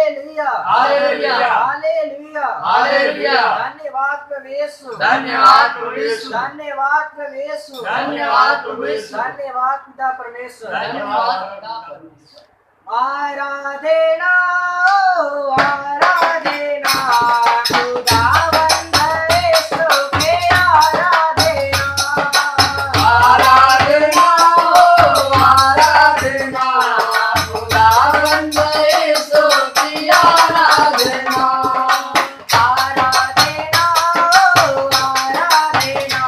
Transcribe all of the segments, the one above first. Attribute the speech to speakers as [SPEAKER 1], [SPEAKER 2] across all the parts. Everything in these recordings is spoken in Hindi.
[SPEAKER 1] हालेलुया
[SPEAKER 2] हालेलुया
[SPEAKER 1] हालेलुया
[SPEAKER 2] हालेलुया
[SPEAKER 1] धन्यवाद प्रभु यीशु
[SPEAKER 2] धन्यवाद प्रभु यीशु
[SPEAKER 1] धन्यवाद प्रभु यीशु
[SPEAKER 2] धन्यवाद प्रभु यीशु
[SPEAKER 1] धन्यवाद पिता परमेश्वर
[SPEAKER 2] धन्यवाद पिता परमेश्वर
[SPEAKER 1] आराधना आराधना खुदावंद यीशु के आराधना
[SPEAKER 2] आराधना आराधना खुदावंद यीशु की आराधना
[SPEAKER 1] आराधना आराधना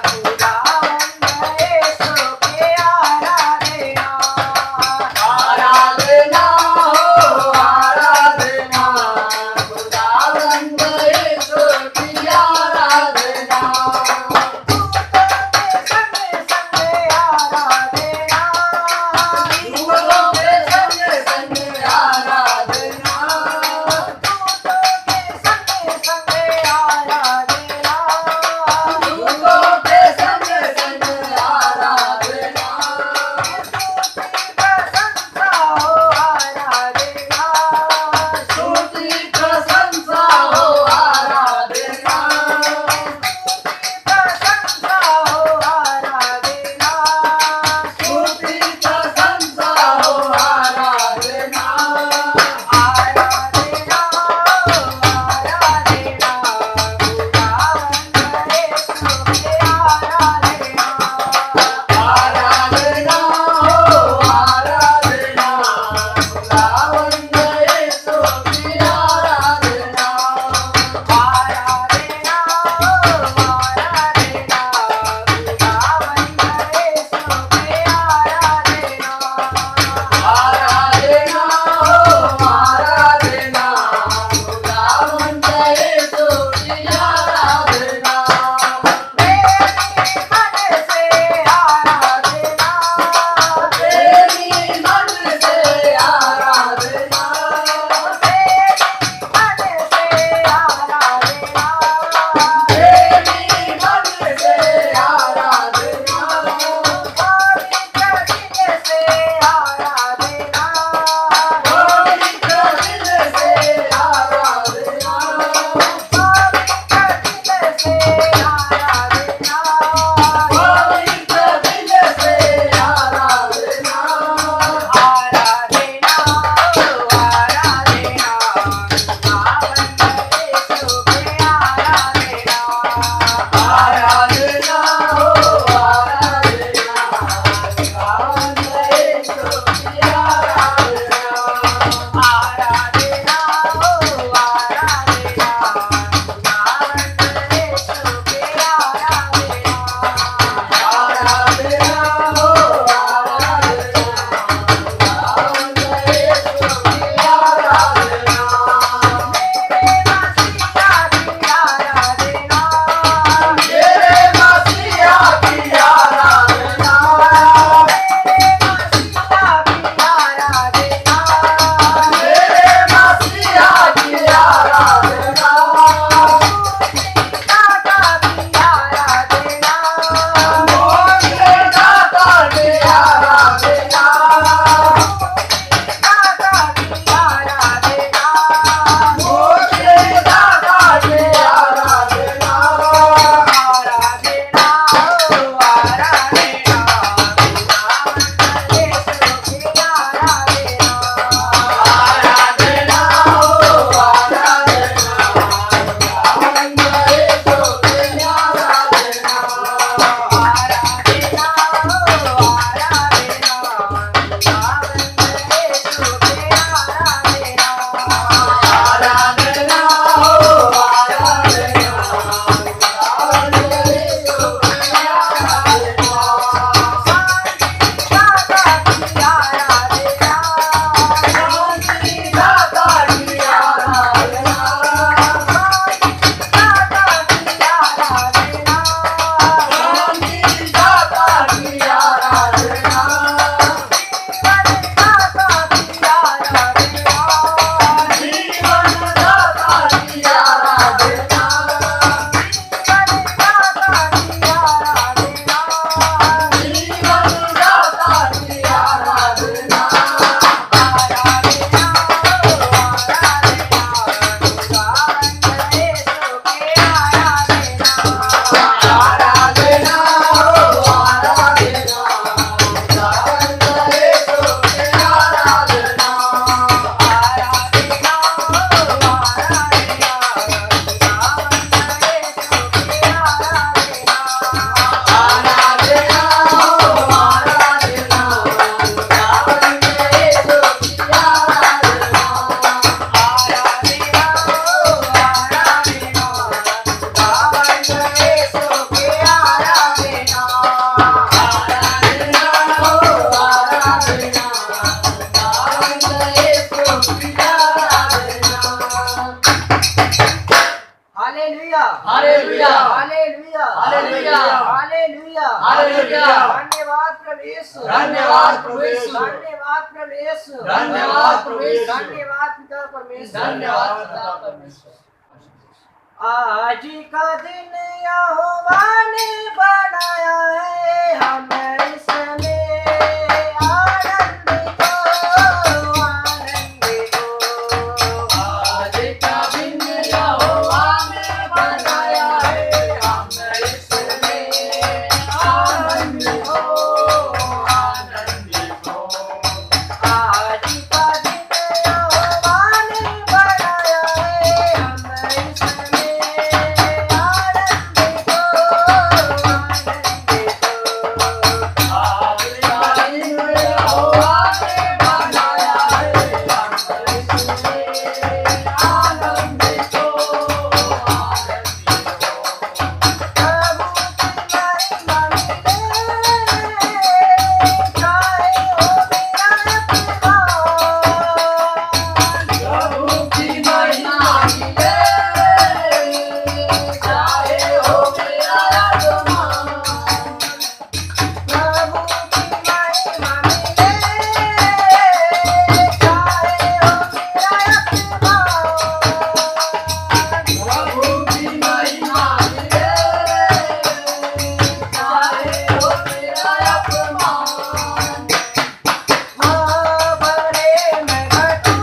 [SPEAKER 1] खुदावंद यीशु के आराधना
[SPEAKER 2] आराधना आराधना खुदावंद यीशु की आराधना
[SPEAKER 1] हालेलुया
[SPEAKER 2] हालेलुया
[SPEAKER 1] हालेलुया
[SPEAKER 2] हालेलुया
[SPEAKER 1] धन्यवाद प्रभु यीशु
[SPEAKER 2] धन्यवाद प्रभु यीशु
[SPEAKER 1] धन्यवाद प्रभु यीशु
[SPEAKER 2] धन्यवाद प्रभु यीशु
[SPEAKER 1] धन्यवाद पिता परमेश्वर
[SPEAKER 2] धन्यवाद पिता परमेश्वर
[SPEAKER 1] आज का दिन यहोवा ने बनाया है हम इसमें आनंदित हो आनंदित हो
[SPEAKER 2] आज का दिन यहोवा ने बनाया है हम इसमें आनंदित हो आनंदित हो
[SPEAKER 1] आज का दिन यहोवा ने बनाया है हम इसमें आनंदित हो आनंदित हो
[SPEAKER 2] आज का दिन यहोवा ने बनाया है हम इसमें आनंदित हो आनंदित हो
[SPEAKER 1] प्रभु की महिमा मिले चाहे हो मेरा अपमान
[SPEAKER 2] प्रभु की महिमा मिले चाहे हो मेरा अपमान
[SPEAKER 1] प्रभु की महिमा मिले चाहे हो मेरा अपमान
[SPEAKER 2] हाँ बड़े मैं घटूं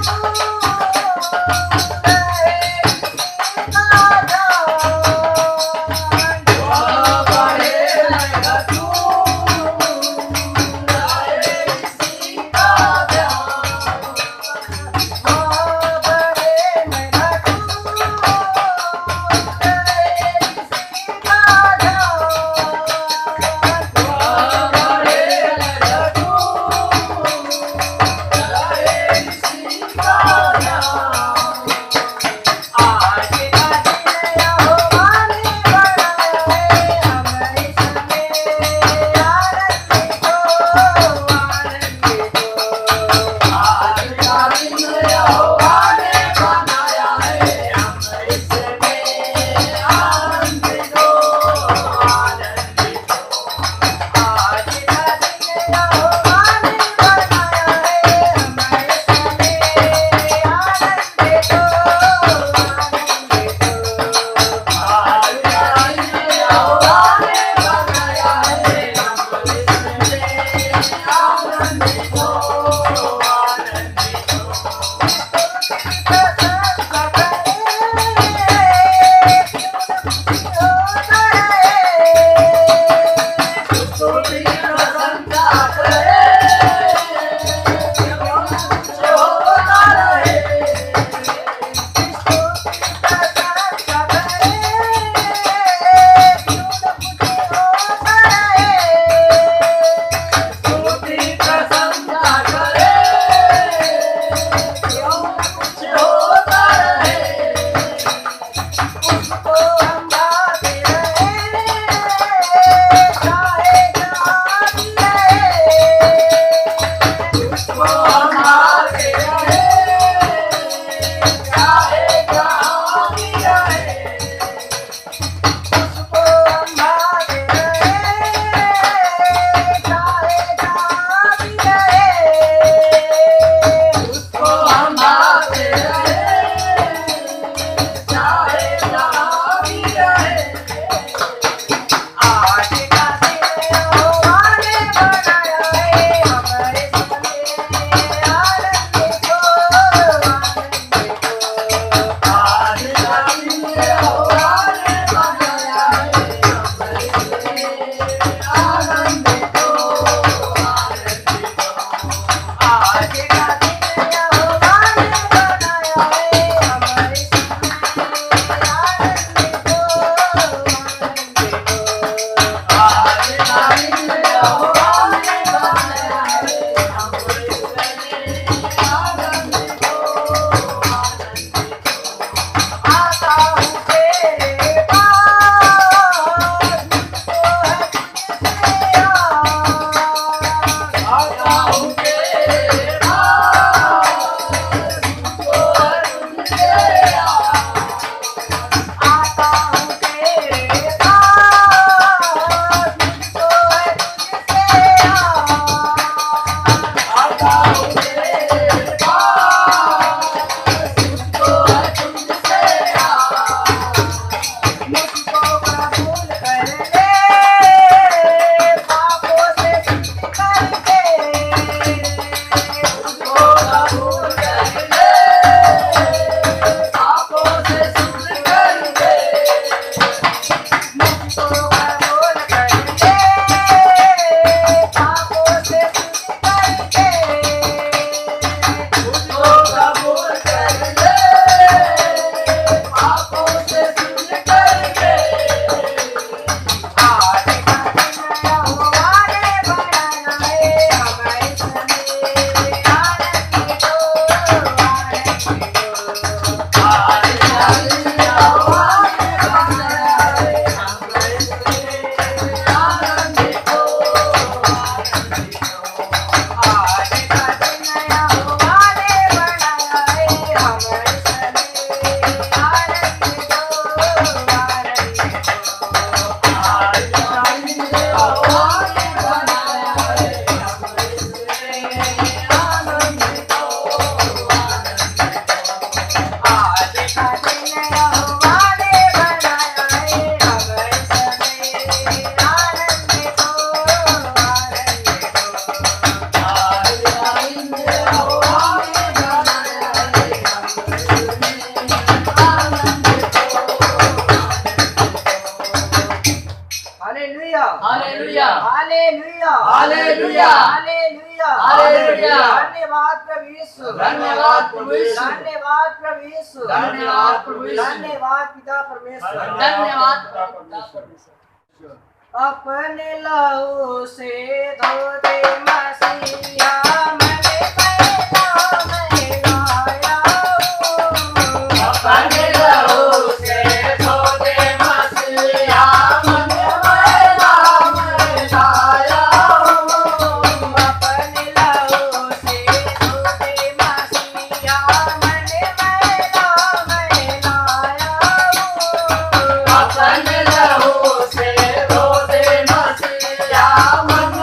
[SPEAKER 1] चाहे जहाँ भी हालेलुया
[SPEAKER 2] हालेलुया
[SPEAKER 1] हालेलुया
[SPEAKER 2] धन्यवाद प्रभु यीशु
[SPEAKER 1] धन्यवाद प्रभु यीशु
[SPEAKER 2] धन्यवाद प्रभु यीशु
[SPEAKER 1] धन्यवाद प्रभु यीशु
[SPEAKER 2] धन्यवाद पिता परमेश्वर
[SPEAKER 1] धन्यवाद पिता परमेश्वर
[SPEAKER 2] अपने लहू से धो दे मसीहा मैंने पैदा महलाया
[SPEAKER 1] अपने लहू से धो दे मसीहा मन मैला मैलाया
[SPEAKER 2] अपने लहू से धो दे मसीहा मैंने पैदा महलाया
[SPEAKER 1] अपने लहू से धो दे मसीहा मन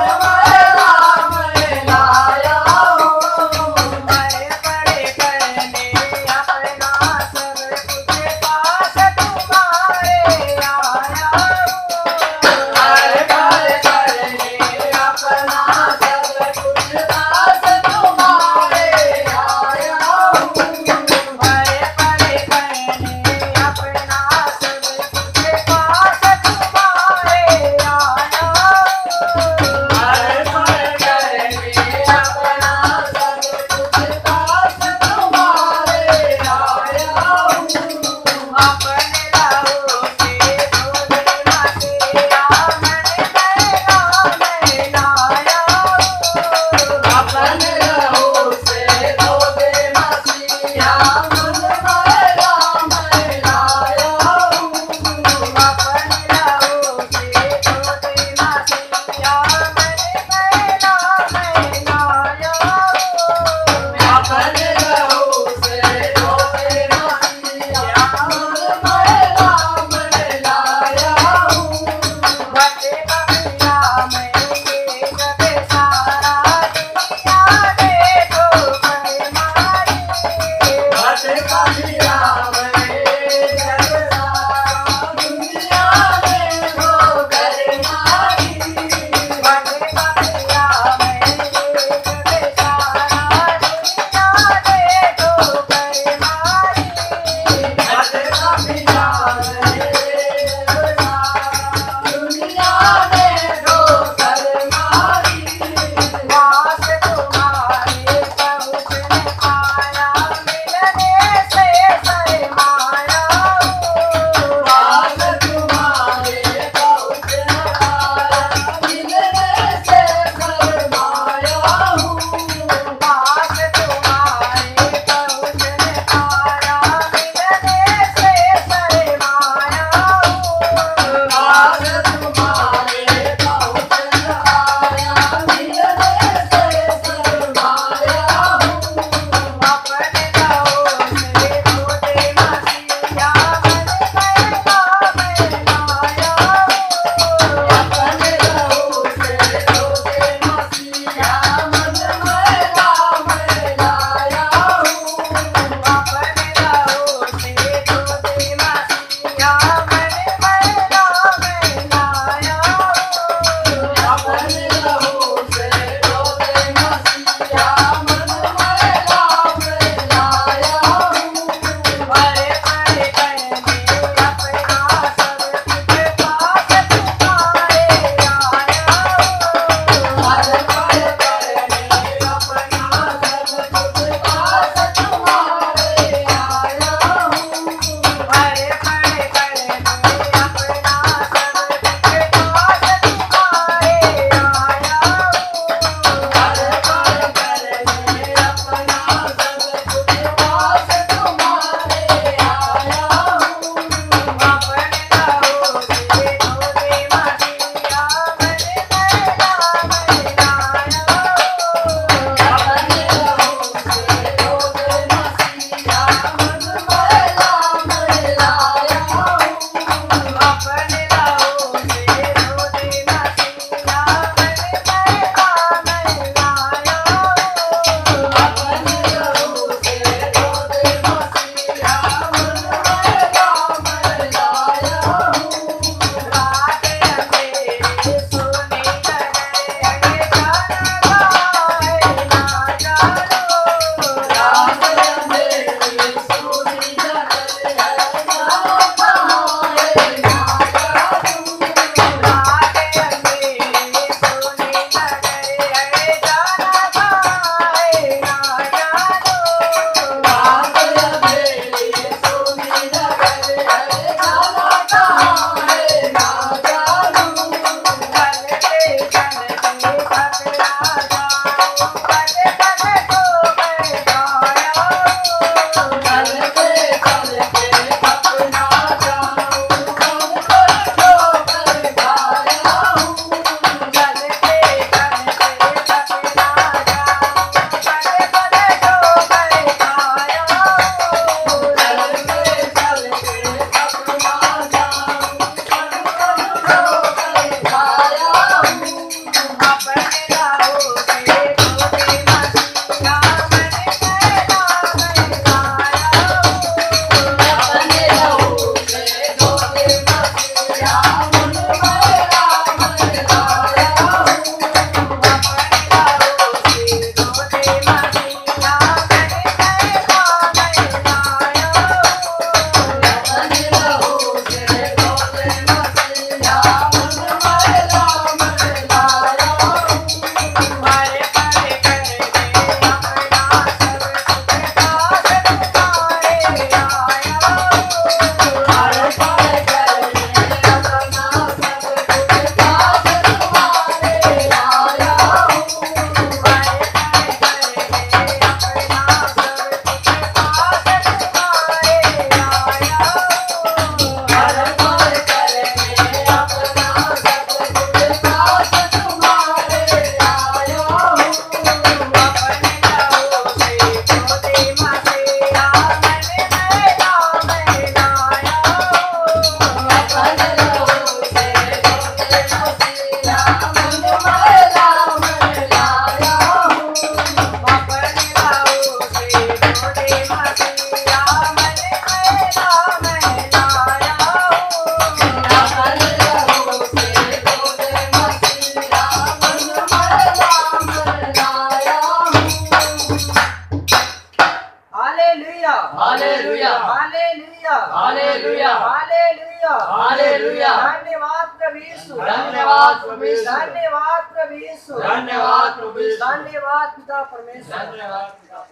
[SPEAKER 1] धन्यवाद प्रभु यीशु।
[SPEAKER 2] धन्यवाद पिता परमेश्वर।
[SPEAKER 1] धन्यवाद पिता परमेश्वर।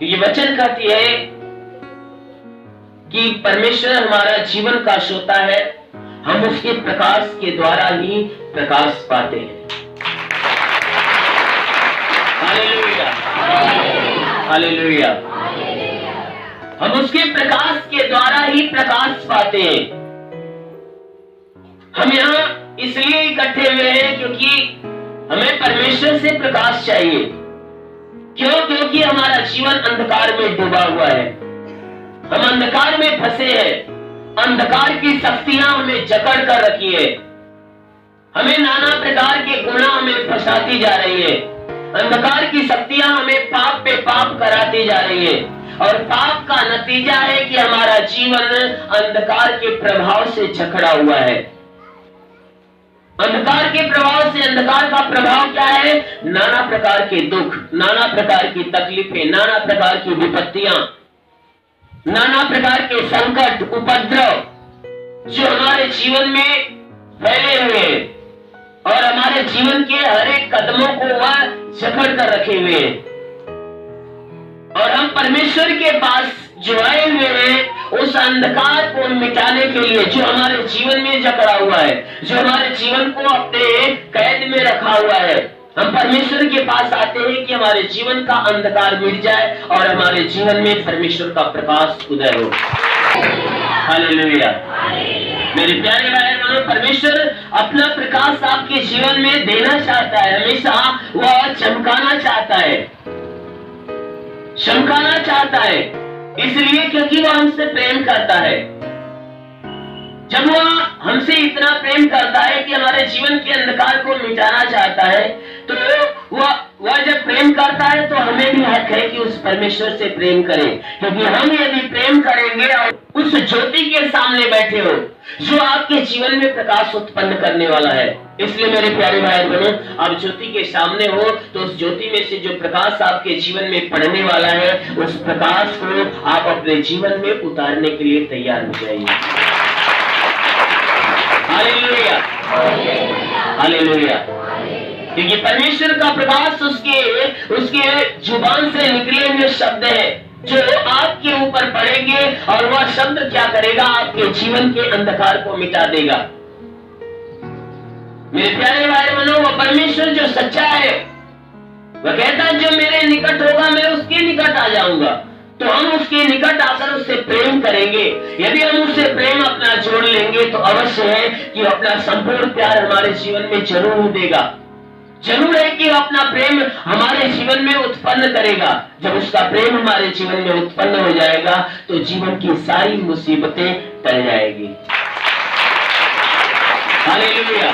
[SPEAKER 3] ये वचन कहती है कि परमेश्वर हमारा जीवन का श्रोता है, हम उसके प्रकाश के द्वारा ही प्रकाश पाते हैं। Hallelujah, hallelujah. हम उसके प्रकाश के द्वारा ही प्रकाश पाते हैं। हम यहाँ इसलिए इकट्ठे हुए हैं क्योंकि हमें परमेश्वर से प्रकाश चाहिए। क्यों? क्योंकि हमारा जीवन अंधकार में डूबा हुआ है, हम अंधकार में फंसे हैं, अंधकार की शक्तियां हमें जकड़ कर रखी है, हमें नाना प्रकार के गुनाह हमें फंसाती जा रही है, अंधकार की शक्तियां हमें पाप पे पाप कराती जा रही है, और पाप का नतीजा है कि हमारा जीवन अंधकार के प्रभाव से जकड़ा हुआ है। अंधकार के प्रभाव से, अंधकार का प्रभाव क्या है? नाना प्रकार के दुख, नाना प्रकार की तकलीफें, नाना प्रकार की विपत्तियां, नाना प्रकार के संकट, उपद्रव जो हमारे जीवन में फैले हुए हैं और हमारे जीवन के हर एक कदमों को वह जकड़ कर रखे हुए हैं। और हम परमेश्वर के पास जो आए हुए हैं उस अंधकार को मिटाने के लिए, जो हमारे जीवन में जकड़ा हुआ है, जो हमारे जीवन को अपने कैद में रखा हुआ है, हम परमेश्वर के पास आते हैं कि हमारे जीवन का अंधकार मिट जाए और हमारे जीवन में परमेश्वर का प्रकाश उदय हो। हालेलुया। मेरे प्यारे भाई बहनों, परमेश्वर अपना प्रकाश आपके जीवन में देना चाहता है, हमेशा वह चमकाना चाहता है, चमकाना चाहता है, इसलिए क्योंकि वह हमसे प्रेम करता है। जब वह हमसे इतना प्रेम करता है कि हमारे जीवन के अंधकार को मिटाना चाहता है, तो वह जब प्रेम करता है तो हमें भी हक है कि उस परमेश्वर से प्रेम करें, क्योंकि हम यदि प्रेम करेंगे और उस ज्योति के सामने बैठे हो जो आपके जीवन में प्रकाश उत्पन्न करने वाला है। इसलिए मेरे प्यारे भाई बहनों, आप ज्योति के सामने हो तो उस ज्योति में से जो प्रकाश आपके जीवन में पड़ने वाला है, उस प्रकाश को आप अपने जीवन में उतारने के लिए तैयार हो जाइए। Hallelujah, hallelujah. क्योंकि परमेश्वर का प्रकाश उसके जुबान से निकले हुए शब्द है जो आपके ऊपर पड़ेंगे, और वह शब्द क्या करेगा? आपके जीवन के अंधकार को मिटा देगा। मेरे प्यारे भाई बहनों, वह परमेश्वर जो सच्चा है, वह कहता है जो मेरे निकट होगा मैं उसके निकट आ जाऊंगा। तो हम उसके निकट आकर उससे प्रेम करेंगे। यदि हम उससे प्रेम अपना जोड़ लेंगे तो अवश्य है कि अपना संपूर्ण प्यार हमारे जीवन में जरूर देगा। जरूर है कि अपना प्रेम हमारे जीवन में उत्पन्न करेगा। जब उसका प्रेम हमारे जीवन में उत्पन्न हो जाएगा तो जीवन की सारी मुसीबतें टल जाएगी। Hallelujah,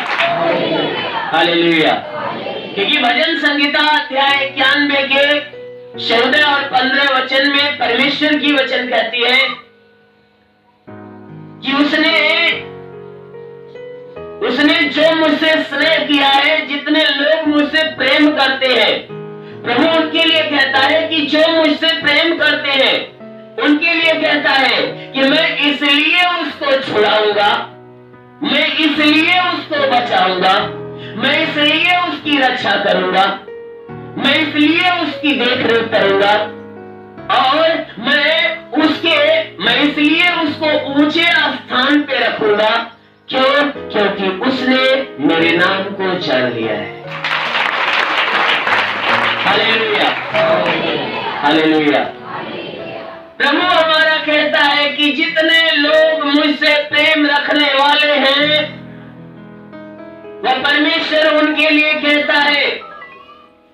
[SPEAKER 3] hallelujah. क्योंकि भजन संहिता अध्याय 91 के 14 और 15 वचन में परमेश्वर की वचन कहती है कि उसने जो मुझसे स्नेह किया है, जितने लोग मुझसे प्रेम करते हैं, प्रभु उनके लिए कहता है कि जो मुझसे प्रेम करते हैं उनके लिए कहता है कि मैं इसलिए उसको छुड़ाऊंगा, मैं इसलिए उसको बचाऊंगा, मैं इसलिए उसकी रक्षा करूंगा, मैं इसलिए उसकी देखरेख करूंगा, और मैं इसलिए उसको ऊंचे स्थान पे रखूंगा। क्यों? क्योंकि उसने मेरे नाम को जान लिया है। Hallelujah, hallelujah. प्रभु हमारा कहता है कि जितने लोग मुझसे प्रेम रखने वाले हैं, वह परमेश्वर उनके लिए कहता है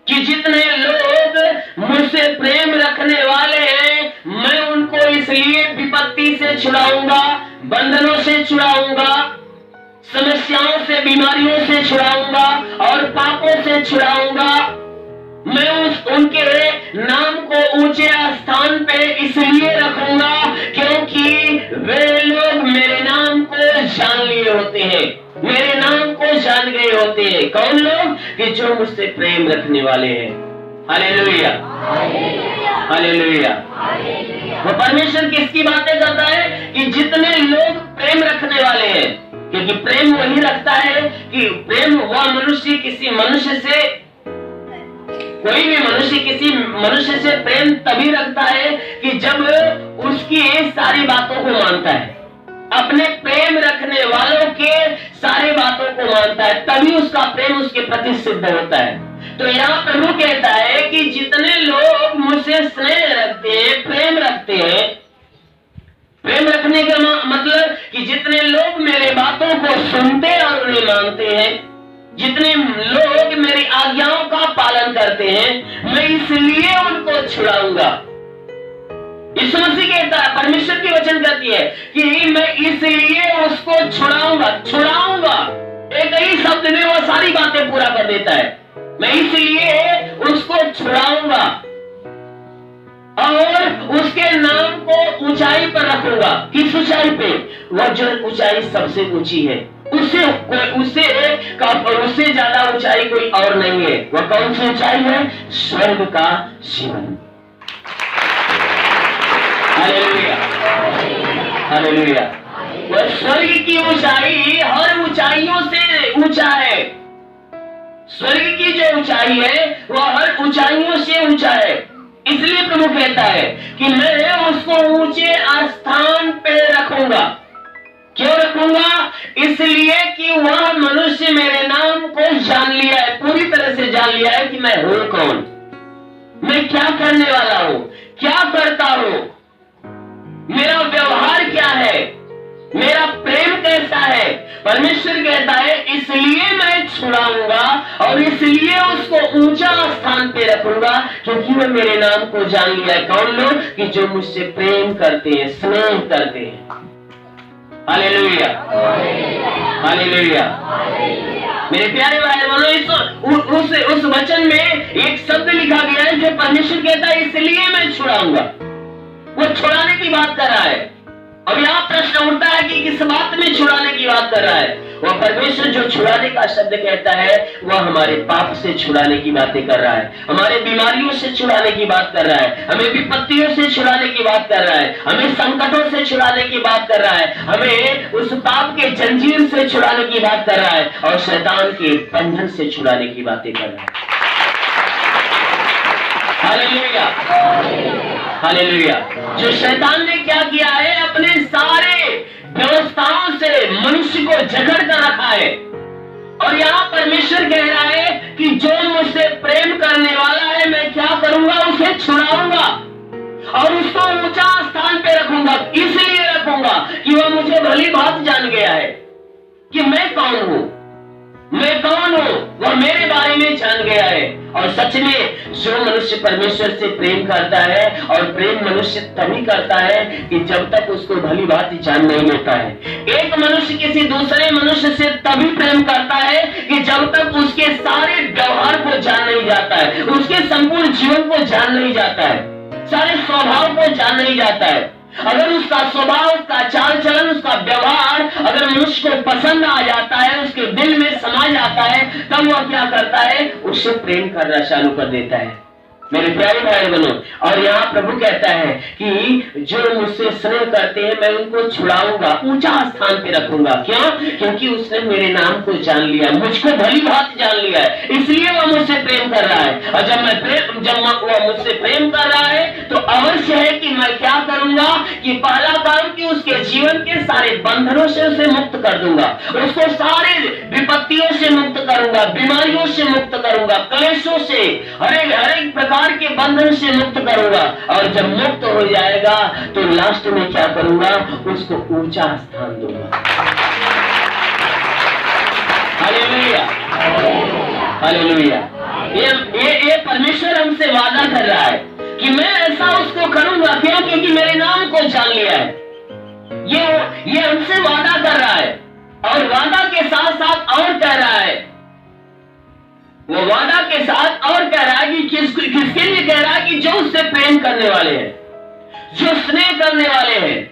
[SPEAKER 3] कि जितने लोग मुझसे प्रेम रखने वाले हैं, मैं उनको इसलिए विपत्ति से छुड़ाऊंगा, बंधनों से छुड़ाऊंगा, समस्याओं से, बीमारियों से छुड़ाऊंगा और पापों से छुड़ाऊंगा। मैं उनके नाम को ऊंचे स्थान पे इसलिए रखूंगा क्योंकि वे लोग मेरे नाम को जान लिए होते हैं, मेरे नाम को जान गए होते हैं। कौन लोग? कि जो मुझसे प्रेम रखने वाले हैं। Hallelujah, hallelujah. वो परमेश्वर किसकी बातें करता है? कि जितने लोग प्रेम रखने वाले हैं, क्योंकि प्रेम वही रखता है कि प्रेम वह मनुष्य किसी मनुष्य से, कोई भी मनुष्य किसी मनुष्य से प्रेम तभी रखता है कि जब उसकी सारी बातों को मानता है, अपने प्रेम रखने वालों के सारी बातों को मानता है, तभी उसका प्रेम उसके प्रति सिद्ध होता है। तो यहाँ प्रभु कहता है कि जितने लोग मुझसे स्नेह रखते हैं, प्रेम रखते हैं, प्रेम रखने का मतलब कि जितने लोग मेरे बातों को सुनते और उन्हें मानते हैं, जितने लोग मेरी आज्ञाओं का पालन करते हैं, मैं इसलिए उनको छुड़ाऊंगा। यीशु मसीह कहता है, परमेश्वर की वचन कहती है कि मैं इसलिए उसको छुड़ाऊंगा। छुड़ाऊंगा एक ही शब्द में वो सारी बातें पूरा कर देता है। मैं इसलिए उसको छुड़ाऊंगा और उसके नाम को ऊंचाई पर रखूंगा। किस ऊंचाई पे? वह जो ऊंचाई सबसे ऊंची है, उससे ज्यादा ऊंचाई कोई और नहीं है। वह कौन सी ऊंचाई है? स्वर्ग का जीवन। Hallelujah, hallelujah. वह स्वर्ग की ऊंचाई हर ऊंचाइयों से ऊंचा है। स्वर्ग की जो ऊंचाई है वह हर ऊंचाइयों से ऊंचा है। इसलिए प्रभु कहता है कि मैं उसको ऊंचे स्थान पे रखूंगा। क्यों रखूंगा? इसलिए कि वह मनुष्य मेरे नाम को जान लिया है, पूरी तरह से जान लिया है कि मैं हूं कौन, मैं क्या करने वाला हूं, क्या करता हूं, मेरा व्यवहार क्या है, मेरा प्रेम कैसा है। परमेश्वर कहता है इसलिए मैं छुड़ाऊंगा और इसलिए उसको ऊंचा स्थान पे रखूंगा क्योंकि वह मेरे नाम को जान लिया है। कौन लोग? कि जो मुझसे प्रेम करते हैं, स्नेह करते हैं। Hallelujah, hallelujah. मेरे प्यारे भाई बहनों, उस वचन में एक शब्द लिखा गया है जो परमेश्वर कहता है इसलिए मैं छुड़ाऊंगा। वो छुड़ाने की बात कर रहा है। अब यहाँ प्रश्न उठता है कि किस बात में छुड़ाने की बात कर रहा है? वह परमेश्वर जो छुड़ाने का शब्द कहता है वह हमारे पाप से छुड़ाने की बातें कर रहा है, हमारे बीमारियों से छुड़ाने की बात कर रहा है, हमें विपत्तियों से छुड़ाने की बात कर रहा है, हमें संकटों से छुड़ाने की बात कर रहा है, हमें उस पाप के जंजीर से छुड़ाने की बात कर रहा है और शैतान के बंधन से छुड़ाने की बातें कर रहा है। Hallelujah, hallelujah. जो शैतान ने क्या किया है? अपने सारे व्यवस्थाओं से मनुष्य को जकड़ कर रखा है और यहाँ परमेश्वर कह रहा है कि जो मुझसे प्रेम करने वाला है मैं क्या करूंगा? उसे छुड़ाऊंगा और उसको ऊंचा स्थान पे रखूंगा। इसलिए रखूंगा कि वह मुझे भली भांति जान गया है कि मैं कौन हूं, मैं कौन हूं, वह मेरे बारे में जान गया है। और सच में जो मनुष्य परमेश्वर से प्रेम करता है, और प्रेम मनुष्य तभी करता है कि जब तक उसको भली भांति जान नहीं लेता है। एक मनुष्य किसी दूसरे मनुष्य से तभी प्रेम करता है कि जब तक उसके सारे व्यवहार को जान नहीं जाता है, उसके संपूर्ण जीवन को जान नहीं जाता है, सारे स्वभाव को जान नहीं जाता है। अगर उसका स्वभाव, उसका चाल चलन, उसका व्यवहार अगर मनुष्य को पसंद आ जाता है, उसके दिल में समा जाता है, तब वह क्या करता है? उससे प्रेम करना चालू कर देता है। मेरे प्यारे भाई बहनों, और यहाँ प्रभु कहता है कि जो मुझसे स्नेह करते हैं मैं उनको छुड़ाऊंगा, ऊंचा स्थान पे रखूंगा। क्यों? क्योंकि उसने मेरे नाम को जान लिया, मुझको भली भांति जान लिया है, इसलिए वह मुझसे प्रेम कर रहा है। और जब वह मुझसे प्रेम कर रहा है तो अवश्य है कि मैं क्या करूंगा कि पहला काम कि कि उसके जीवन के सारे बंधनों से उसे मुक्त कर दूंगा, उसको सारे विपत्तियों से मुक्त करूंगा, बीमारियों से मुक्त करूंगा, क्लेशों से, हर एक प्रकार के बंधन से मुक्त करूंगा। और जब मुक्त हो जाएगा तो लास्ट में क्या करूंगा, उसको ऊंचा स्थान दूंगा। Hallelujah, hallelujah. ये परमेश्वर हमसे वादा कर रहा है कि मैं ऐसा उसको करूंगा, क्यों? क्योंकि मेरे नाम को जान लिया है। ये हमसे वादा कर रहा है, और वादा के साथ साथ और कह रहा है, वो वादा के साथ और कह रहा है कि किसके लिए कह रहा है, कि जो उससे प्रेम करने वाले हैं, जो स्नेह करने वाले हैं,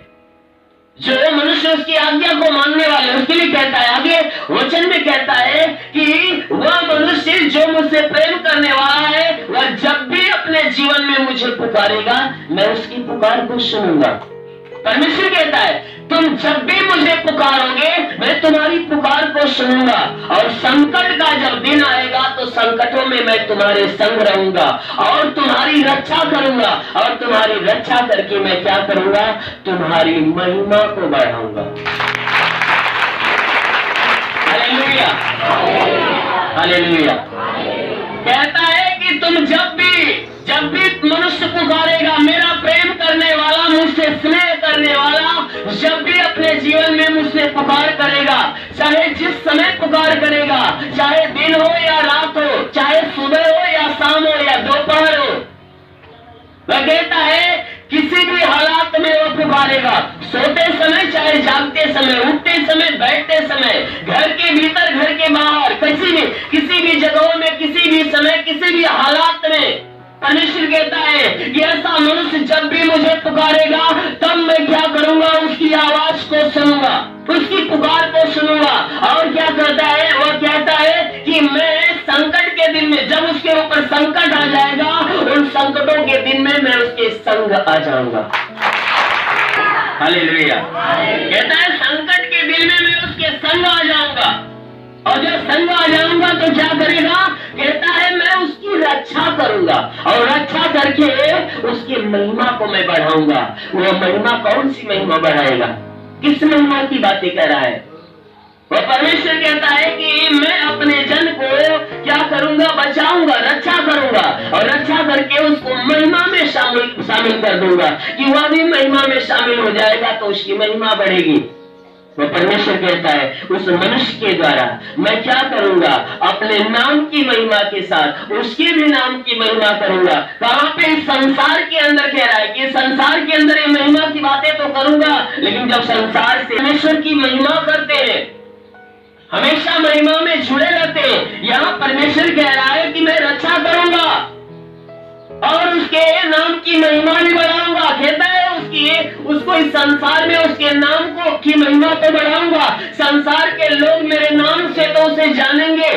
[SPEAKER 3] जो मनुष्य उसकी आज्ञा को मानने वाले, उसके लिए कहता है। आगे वचन में कहता है कि वह मनुष्य जो मुझसे प्रेम करने वाला है, वह जब भी अपने जीवन में मुझे पुकारेगा, मैं उसकी पुकार को सुनूंगा। परमेश्वर कहता है, तुम जब भी मुझे पुकारोगे, मैं तुम्हारी पुकार को सुनूंगा, और संकट का जब दिन आएगा तो संकटों में मैं तुम्हारे संग रहूंगा और तुम्हारी रक्षा करूंगा। और तुम्हारी रक्षा करके मैं क्या करूंगा, तुम्हारी महिमा को बढ़ाऊंगा। Hallelujah, hallelujah. कहता है कि तुम जब भी मनुष्य पुकारेगा, मेरा प्रेम करने वाला, मुझसे स्नेह करने वाला, जब भी अपने जीवन में मुझसे पुकार करेगा, चाहे जिस समय पुकार करेगा, चाहे दिन हो या रात हो, चाहे सुबह हो या शाम हो या दोपहर हो, वह कहता है किसी भी हालात में वो पुकारेगा। सोते समय, चाहे जागते समय, उठते समय, बैठते समय, घर के भीतर, घर के बाहर, किसी भी जगहों में, किसी भी समय, किसी भी हालात में परमेश्वर कहता है कि ऐसा मनुष्य जब भी मुझे पुकारेगा, तब मैं क्या करूंगा, उसकी आवाज को सुनूंगा, उसकी पुकार को सुनूंगा। और क्या करता है, वो कहता है कि मैं संकट के दिन में, जब उसके ऊपर संकट आ जाएगा, उन संकटों के दिन में मैं उसके संग आ जाऊंगा। हालेलुया। कहता है संकट के दिन में मैं उसके संग आ जाऊंगा, और जब संग आ जाऊंगा तो क्या करेगा, कहता है मैं उसकी रक्षा करूंगा, और रक्षा करके उसकी महिमा को मैं बढ़ाऊंगा। वो महिमा कौन सी महिमा बढ़ाएगा, किस महिमा की बातें कर रहा है? वो परमेश्वर कहता है कि मैं अपने जन को क्या करूंगा, बचाऊंगा, रक्षा करूंगा, और रक्षा करके उसको महिमा में शामिल कर दूंगा, कि वह भी महिमा में शामिल हो जाएगा तो उसकी महिमा बढ़ेगी। वो परमेश्वर कहता है उस मनुष्य के द्वारा मैं क्या करूंगा, अपने नाम की महिमा के साथ उसके भी नाम की महिमा करूंगा। कहां पे? संसार के अंदर कह रहा है कि संसार के अंदर ये महिमा की बातें तो करूंगा, लेकिन जब संसार से परमेश्वर की महिमा करते हैं, हमेशा महिमा में जुड़े रहते हैं। यहाँ परमेश्वर कह रहा है कि मैं रक्षा करूंगा और उसके नाम की महिमा भी बढ़ाऊंगा। कहता है उसको इस संसार में उसके नाम को की महिमा तो बढ़ाऊंगा। संसार के लोग मेरे नाम से तो उसे जानेंगे,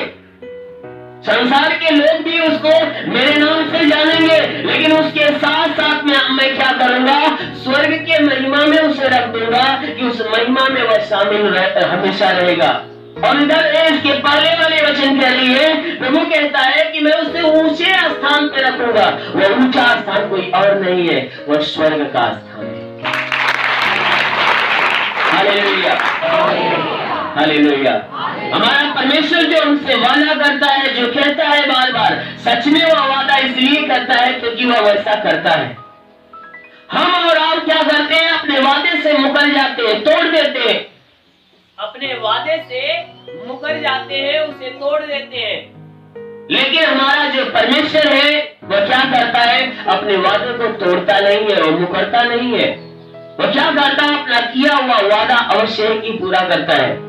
[SPEAKER 3] संसार के लोग भी उसको मेरे नाम से जानेंगे, लेकिन उसके साथ साथ में मैं क्या करूंगा, स्वर्ग के महिमा में उसे रख दूंगा कि उस महिमा में वह शामिल हमेशा रहेगा। और इधर इसके पहले वाले वचन के लिए प्रभु कहता है कि मैं उसे ऊंचे स्थान पे रखूंगा। वह ऊंचा स्थान कोई और नहीं है, वह स्वर्ग का स्थान है। Hallelujah, hallelujah. हमारा परमेश्वर जो हमसे वादा करता है, जो कहता है बार बार, सच में वह वादा इसलिए करता है क्योंकि वह वैसा करता है। हम और आप क्या करते हैं, अपने वादे से मुकर जाते हैं, तोड़ देते हैं,
[SPEAKER 2] अपने वादे से मुकर जाते हैं, उसे तोड़ देते हैं।
[SPEAKER 3] लेकिन हमारा जो परमेश्वर है वह क्या करता है, अपने वादे को तोड़ता नहीं है और मुकरता नहीं है। वह क्या करता है, अपना किया हुआ वादा अवश्य ही पूरा करता है।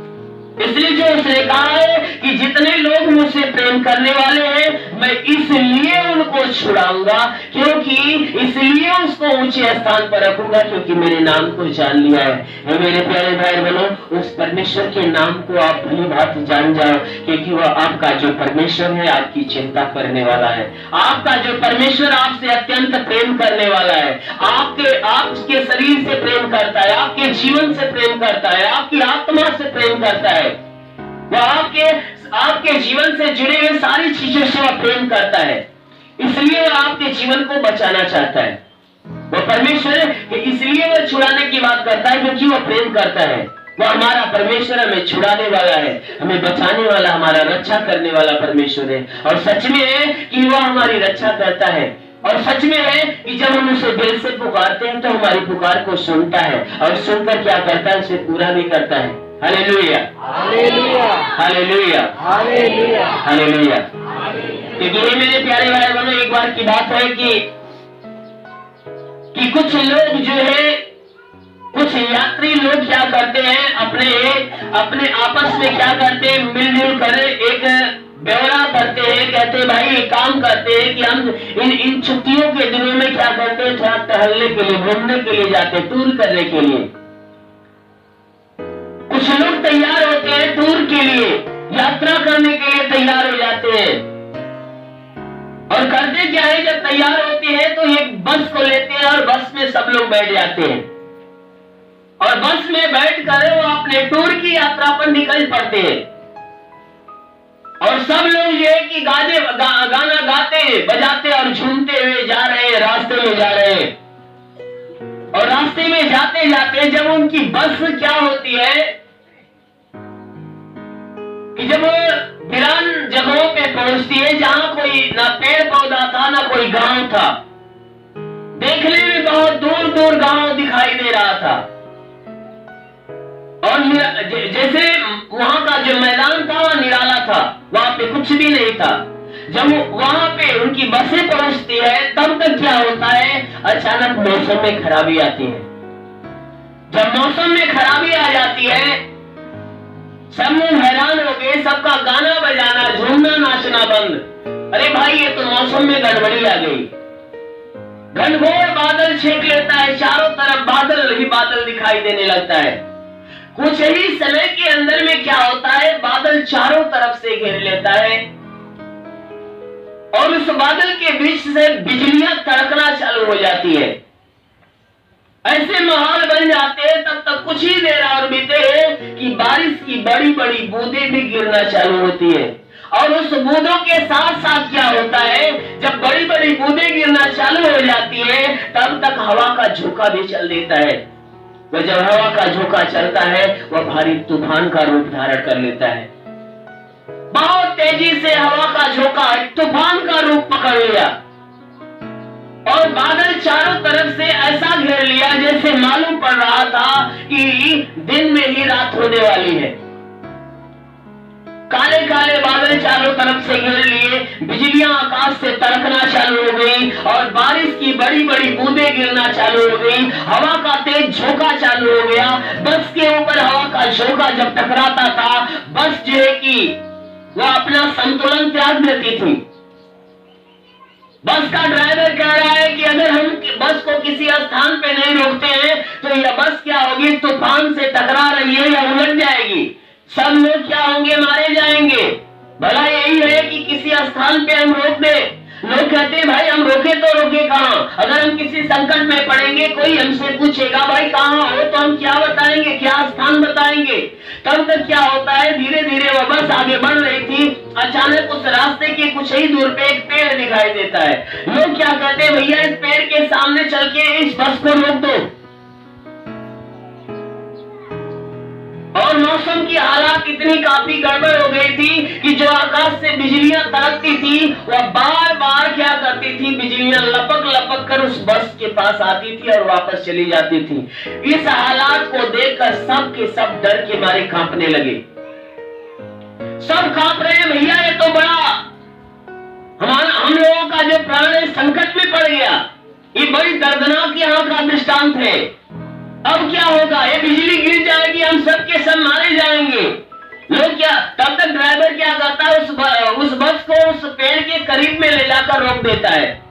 [SPEAKER 3] इसलिए जो उसने कहा है कि जितने लोग मुझसे प्रेम करने वाले हैं, मैं इसलिए उनको छुड़ाऊंगा, क्योंकि इसलिए उसको ऊंचे स्थान पर रखूंगा, क्योंकि मेरे नाम को जान लिया है। मेरे प्यारे भाई बहनों, उस परमेश्वर के नाम को आप भली भांति जान जाओ, क्योंकि वह आपका जो परमेश्वर है आपकी चिंता करने वाला है। आपका जो परमेश्वर आपसे अत्यंत प्रेम करने वाला है, आपके शरीर से प्रेम करता है, आपके जीवन से प्रेम करता है, आपकी आत्मा से प्रेम करता है। वह आपके जीवन से जुड़े हुए सारी चीजों से वह प्रेम करता है, इसलिए वह आपके जीवन को बचाना चाहता है। वो परमेश्वर इसलिए वो छुड़ाने की बात करता है क्योंकि वो प्रेम करता है। वो हमारा परमेश्वर हमें छुड़ाने वाला है, हमें बचाने वाला, हमारा रक्षा करने वाला परमेश्वर है। और सच में है कि वो हमारी रक्षा करता है, और सच में है कि जब हम उसे दिल से पुकारते हैं तो हमारी पुकार को सुनता है, और सुनकर क्या करता है, उसे पूरा भी करता है। Hallelujah,
[SPEAKER 1] hallelujah,
[SPEAKER 3] hallelujah,
[SPEAKER 1] hallelujah,
[SPEAKER 3] hallelujah. क्योंकि ये मेरे प्यारे भाई बहनों, एक बार की बात है कि कुछ लोग जो है, कुछ यात्री लोग क्या करते हैं, अपने आपस में क्या करते हैं, मिलजुल कर एक ब्यौरा करते हैं। कहते हैं भाई एक काम करते हैं कि हम इन छुट्टियों के दिनों में क्या करते हैं, थोड़ा टहलने के लिए, घूमने के लिए जाते हैं, टूर करने के लिए। कुछ लोग तैयार होते हैं टूर के लिए, यात्रा करने के लिए तैयार हो जाते हैं। और करते क्या है, जब तैयार होते हैं तो एक बस को लेते हैं और बस में सब लोग बैठ जाते हैं, और बस में बैठ कर वो अपने टूर की यात्रा पर निकल पड़ते हैं। और सब लोग ये कि गाना गाते, बजाते और झूमते हुए जा रहे हैं, रास्ते में जा रहे हैं। और रास्ते में जाते जाते जब उनकी बस क्या होती है कि जब वो वीरान जगहों पे पहुंचती है, जहां कोई ना पेड़ पौधा था, ना कोई गांव था, देखने में बहुत दूर दूर गांव दिखाई दे रहा था। और जैसे वहां का जो मैदान था वह निराला था, वहां पे कुछ भी नहीं था। जब वहां पे उनकी बसें पहुंचती है तब तक क्या होता है, अचानक मौसम में खराबी आती है। जब मौसम में खराबी आ जाती है, सब लोग हैरान हो गए, सबका गाना बजाना, झूमना नाचना बंद। अरे भाई ये तो मौसम में गड़बड़ी आ गई। घनघोर बादल छेक लेता है, चारों तरफ बादल ही बादल दिखाई देने लगता है। कुछ ही समय के अंदर में क्या होता है, बादल चारों तरफ से घेर लेता है, और उस बादल के बीच से बिजलियां कड़कना चालू हो जाती है। ऐसे माहौल बन जाते हैं। तब तक कुछ ही देर और बीते कि बारिश की बड़ी बड़ी बूंदें भी गिरना चालू होती है। और उस बूंदों के साथ साथ क्या होता है, जब बड़ी बड़ी बूंदें गिरना चालू हो जाती है तब तक हवा का झोंका भी चल देता है। वह जब हवा का झोंका चलता है वह भारी तूफान का रूप धारण कर लेता है। बहुत तेजी से हवा का झोंका तूफान का रूप पकड़ लिया, और बादल चारों तरफ से ऐसा घेर लिया जैसे मालूम पड़ रहा था कि दिन में ही रात होने वाली है। काले काले बादल चारों तरफ से घेर लिए, बिजलियां आकाश से तड़कना चालू हो गई, और बारिश की बड़ी बड़ी बूंदें गिरना चालू हो गई। हवा का तेज झोंका चालू हो गया। बस के ऊपर हवा का झोंका जब टकराता था, बस जो है कि वह अपना संतुलन त्याग देती थी। बस का ड्राइवर कह रहा है कि अगर हम बस को किसी स्थान पे नहीं रोकते हैं तो यह बस क्या होगी, तूफान से टकरा रही है या उलट जाएगी। सब लोग क्या होंगे, मारे जाएंगे। भला यही है कि किसी स्थान पे हम रोक दें। लोग कहते हैं भाई हम रोके तो रोके कहां, अगर हम किसी संकट में पड़ेंगे, कोई हमसे पूछेगा भाई कहां हो, तो हम क्या बताएंगे, क्या स्थान बताएंगे। तब तक क्या होता है, धीरे धीरे वह बस आगे बढ़ रही थी। अचानक उस रास्ते के कुछ ही दूर पे एक पेड़ दिखाई देता है। लोग क्या कहते हैं, भैया इस पेड़ के सामने चल के इस बस को रोक दो। और मौसम की हालात इतनी काफी गड़बड़ हो गई थी कि जो आकाश से बिजलियां तड़कती थी वह बार बार क्या करती थी, बिजलियां लपक लपक कर उस बस के पास आती थी और वापस चली जाती थी। इस हालात को देखकर सब के सब डर के मारे कांपने लगे। सब कांप रहे हैं, भैया ये तो बड़ा हम लोगों का जो प्राण है संकट में पड़ गया। ये बड़ी दर्दनाक यहाँ का दृष्टांत है। अब क्या होगा, ये बिजली गिर जाएगी, हम सब के सब मारे जाएंगे। लोग क्या, तब तक ड्राइवर क्या करता है, उस बस को उस पेड़ के करीब में ले जाकर रोक देता है।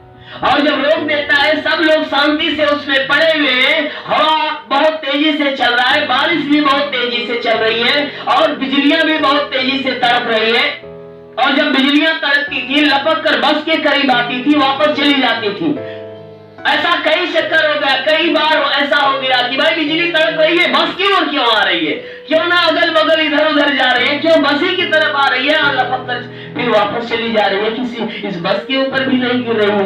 [SPEAKER 3] और जब रोक देता है सब लोग शांति से उसमें पड़े हुए हैं। हवा बहुत तेजी से चल रहा है, बारिश भी बहुत तेजी से चल रही है, और बिजलियां भी बहुत तेजी से तड़प रही है। और जब बिजलियां तड़पती थी, लपक कर बस के करीब आती थी, वापस चली जाती थी। ऐसा कई चक्कर हो गया, कई बार ऐसा हो गया कि भाई बिजली तड़प रही है, बस की ओर क्यों आ रही है, क्यों ना अगल बगल इधर उधर जा रही है, क्यों बस ही की तरफ आ रही है और लपक कर फिर वापस चली जा रही है, किसी इस बस के ऊपर भी नहीं गिर रही है।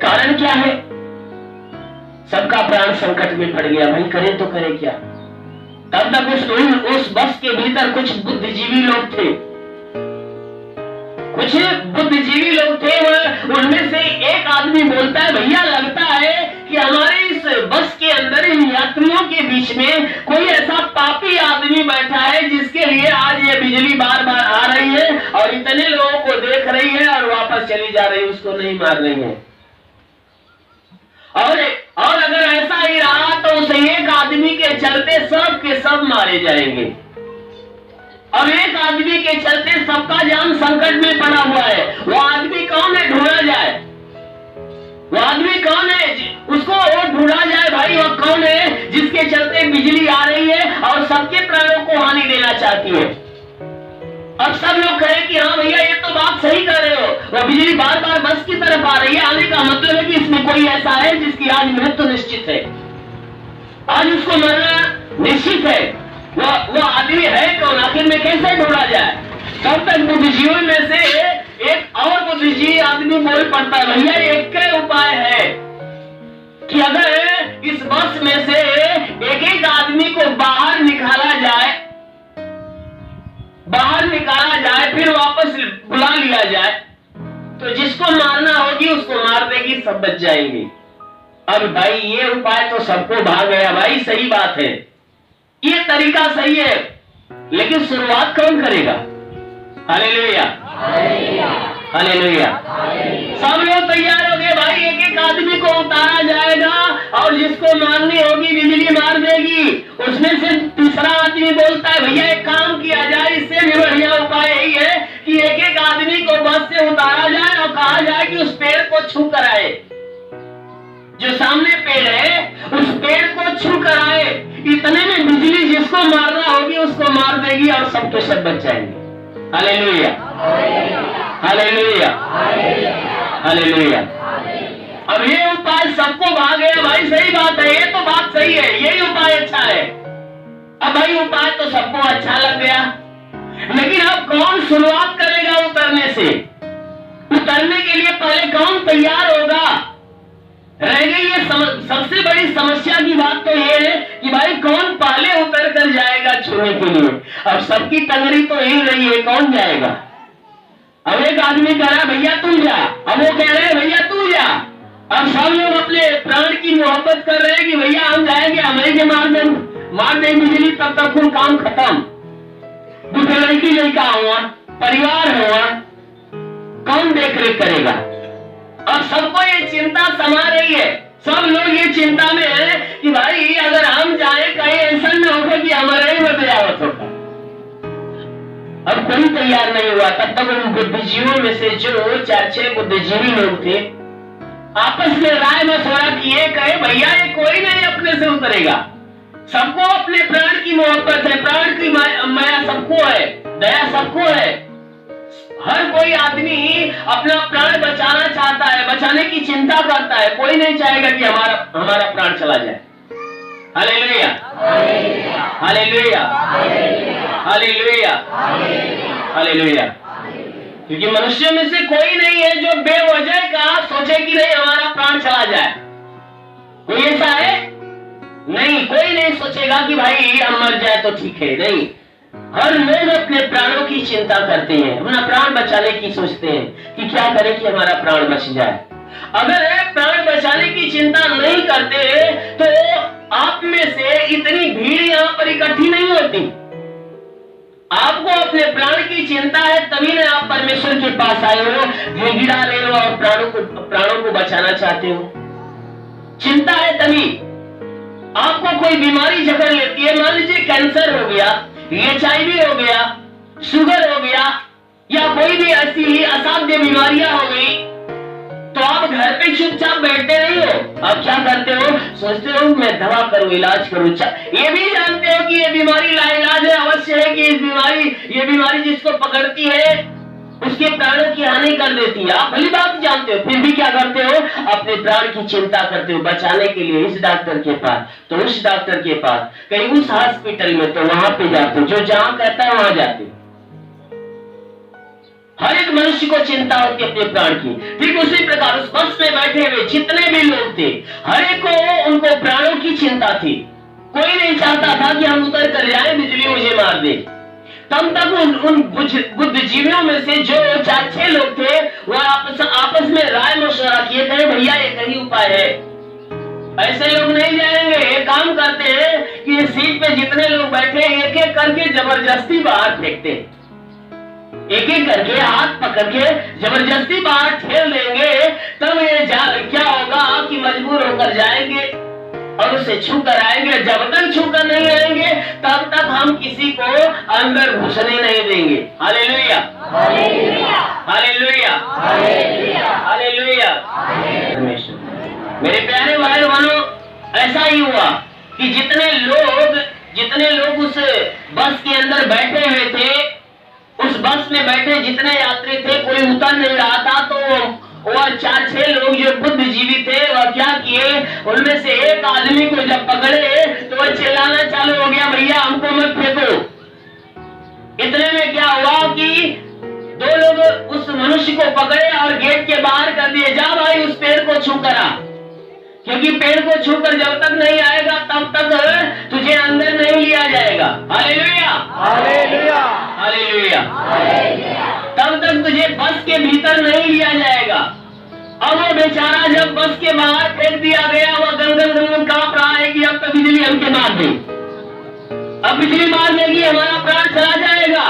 [SPEAKER 3] कारण क्या है, सबका प्राण संकट में पड़ गया। भाई करे तो करे क्या? तब तक उस बस के भीतर कुछ बुद्धिजीवी लोग थे, कुछ बुद्धिजीवी लोग थे। उनमें से एक आदमी बोलता है, भैया लगता है कि हमारे इस बस के अंदर इन यात्रियों के बीच में कोई ऐसा पापी आदमी बैठा है जिसके लिए आज ये बिजली बार बार आ रही है और इतने लोगों को देख रही है और वापस चली जा रही है, उसको नहीं मार रही है। और अगर ऐसा ही रहा तो उस एक आदमी के चलते सब के सब मारे जाएंगे और एक आदमी के चलते सबका जान संकट में पड़ा हुआ है। वो आदमी कौन है? ढूंढा जाए। वो आदमी कौन है? उसको वो ढूंढा जाए। भाई वो कौन है जिसके चलते बिजली आ रही है और सबके प्राणों को हानि देना चाहती है? अब सब लोग कहें कि हाँ भैया ये तो बात सही कर रहे हो, वो बिजली बार बार बस की तरफ आ रही है, आने का मतलब है कि इसमें कोई ऐसा है जिसकी आज मृत्यु निश्चित है, आज उसको मरना निश्चित है। वो आदमी है कौन? आखिर में कैसे ढूंढा जाए? तब तक बुद्धिजीवी में से एक और बुद्धिजीवी आदमी बोल पड़ता है, भैया एक ही उपाय है कि अगर इस बस में से एक एक आदमी को बाहर निकाला जाए फिर वापस बुला लिया जाए तो जिसको मारना होगी उसको मार देगी, सब बच जाएंगे। अब भाई ये उपाय तो सबको भाग गया। भाई सही बात है, ये तरीका सही है, लेकिन शुरुआत कौन करेगा? Hallelujah, hallelujah. सब लोग तैयार हो गए। भाई एक एक आदमी को उतारा जाएगा और जिसको मारनी होगी बिजली मार देगी। उसमें से तीसरा आदमी बोलता है, भैया एक काम किया जाए, इससे भी बढ़िया उपाय यही है कि एक एक आदमी को बस से उतारा जाए और कहा जाए कि उस पेड़ को छू कर आए, जो सामने पेड़ है उस पेड़ को छू कर आए। इतने में बिजली जिसको मारना होगी उसको मार देगी और सब के सब बच जाएंगे। Hallelujah, hallelujah, hallelujah. अब ये उपाय सबको भाग गया। भाई सही बात है, ये तो बात सही है, यही उपाय अच्छा है। अब भाई उपाय तो सबको अच्छा लग गया, लेकिन अब कौन शुरुआत करेगा उतरने से? उतरने के लिए पहले कौन तैयार होगा? रह गई ये सबसे बड़ी समस्या की बात तो ये है कि भाई कौन पहले उतर कर जाएगा छूने के लिए। अब सबकी टंगड़ी तो हिल रही है, कौन जाएगा? अब एक आदमी कह रहा है भैया तुम जा, अब वो कह रहे हैं भैया तू जा। अब सब लोग अपने प्राण की मोहब्बत कर रहे हैं कि भैया हम जाएंगे, हमें के मार देंगे बिजली, तब तक कुल काम खत्म। दूसरे लड़का हुआ, परिवार हुआ, कौन देख रेख करेगा? अब सबको ये चिंता समा रही है। सब लोग ये चिंता में है कि भाई अगर हम जाए कहीं ऐसा न होगा कि हमारे ही में बजावट होगा। अब कोई तैयार नहीं हुआ। तब तक उन बुद्धिजीवियों में से जो 4-6 बुद्धिजीवी लोग थे आपस में राय मशवरा किए, कहे भैया ये कोई नहीं अपने से उतरेगा। सबको अपने प्राण की मोहब्बत है, प्राण की माया सबको है, दया सबको है। हर कोई आदमी अपना प्राण बचाना चाहता है, बचाने की चिंता करता है। कोई नहीं चाहेगा कि हमारा प्राण चला जाए। Hallelujah, hallelujah, hallelujah, hallelujah. क्योंकि मनुष्य में से कोई नहीं है जो बेवजह का सोचे कि नहीं हमारा प्राण चला जाए। कोई ऐसा है? नहीं, कोई नहीं सोचेगा कि भाई हम मर जाए तो ठीक है। नहीं, हर लोग अपने प्राणों की चिंता करते हैं, अपना प्राण बचाने की सोचते हैं कि क्या करें कि हमारा प्राण बच जाए। अगर प्राण बचाने की चिंता नहीं करते तो आप में से इतनी भीड़ यहाँ पर इकट्ठी नहीं होती। आपको अपने प्राण की चिंता है, तभी ना आप परमेश्वर के पास आए हो, गिड़ा रहे हो और प्राणों को बचाना चाहते हो। चिंता है तभी। आपको कोई बीमारी जकड़ लेती है, मान लीजिए कैंसर हो गया, HIV हो गया, शुगर हो गया, या कोई भी ऐसी असाध्य बीमारियां हो गई, तो आप घर पे चुपचाप बैठते नहीं हो। आप क्या करते हो? सोचते हो मैं दवा करूं, इलाज करूं। ये भी जानते हो कि ये बीमारी लाइलाज है, अवश्य है कि ये बीमारी जिसको पकड़ती है उसके प्राणों की हानि कर देती है। आप भली बात जानते हो, फिर भी क्या करते हो? अपने प्राण की चिंता करते हो, बचाने के लिए इस डॉक्टर के पास तो उस डॉक्टर के पास, कहीं उस हॉस्पिटल में तो वहां पे जाते हो, जो जहां कहता है वहां जाते हो। हर एक मनुष्य को चिंता होती है अपने प्राण की। ठीक उसी प्रकार उस बस में बैठे हुए जितने भी लोग थे, हर एक को उनको प्राणों की चिंता थी। कोई नहीं चाहता था कि हम उतर कर जाए, बिजली मुझे मार दे। तब तक उन बुद्धिजीवियों में से जो 4-6 लोग थे, वह आपस में राय मशवरा किए थे, भैया एक ही उपाय है, ऐसे लोग नहीं जाएंगे। एक काम करते हैं कि इस सीट पे जितने लोग बैठे एक एक करके जबरदस्ती बाहर फेंकते, एक एक करके हाथ पकड़ के जबरदस्ती बाहर ठेल देंगे। तब ये क्या होगा कि मजबूर होकर जाएंगे और उसे छू कर आएंगे। जब तक छू कर नहीं आएंगे तब तक हम किसी को अंदर घुसने नहीं देंगे। Hallelujah, hallelujah, hallelujah, hallelujah. मेरे प्यारे भाई बहनों, ऐसा ही हुआ कि जितने लोग उस बस के अंदर बैठे हुए थे, उस बस में बैठे जितने यात्री थे, कोई उतर नहीं रहा था। तो वह 4-6 लोग जो बुद्धिजीवी थे, वह क्या किए, उनमें से एक आदमी को जब पकड़े तो वह चिल्लाना चालू हो गया, भैया हमको मत फेंको। इतने में क्या हुआ कि 2 लोग उस मनुष्य को पकड़े और गेट के बाहर कर दिए, जा भाई उस पेड़ को छू कर आ, क्योंकि पेड़ को छूकर जब तक नहीं आएगा तब तक तुझे अंदर नहीं लिया जाएगा। हालेलुया, हालेलुया, हालेलुया, तब तक तुझे बस के भीतर नहीं लिया जाएगा। अब वो बेचारा जब बस के बाहर फेंक दिया गया, वह गंगन कांप रहा है कि अब तो बिजली हमके मार दे, अब बिजली मार देगी, हमारा प्राण चला जाएगा।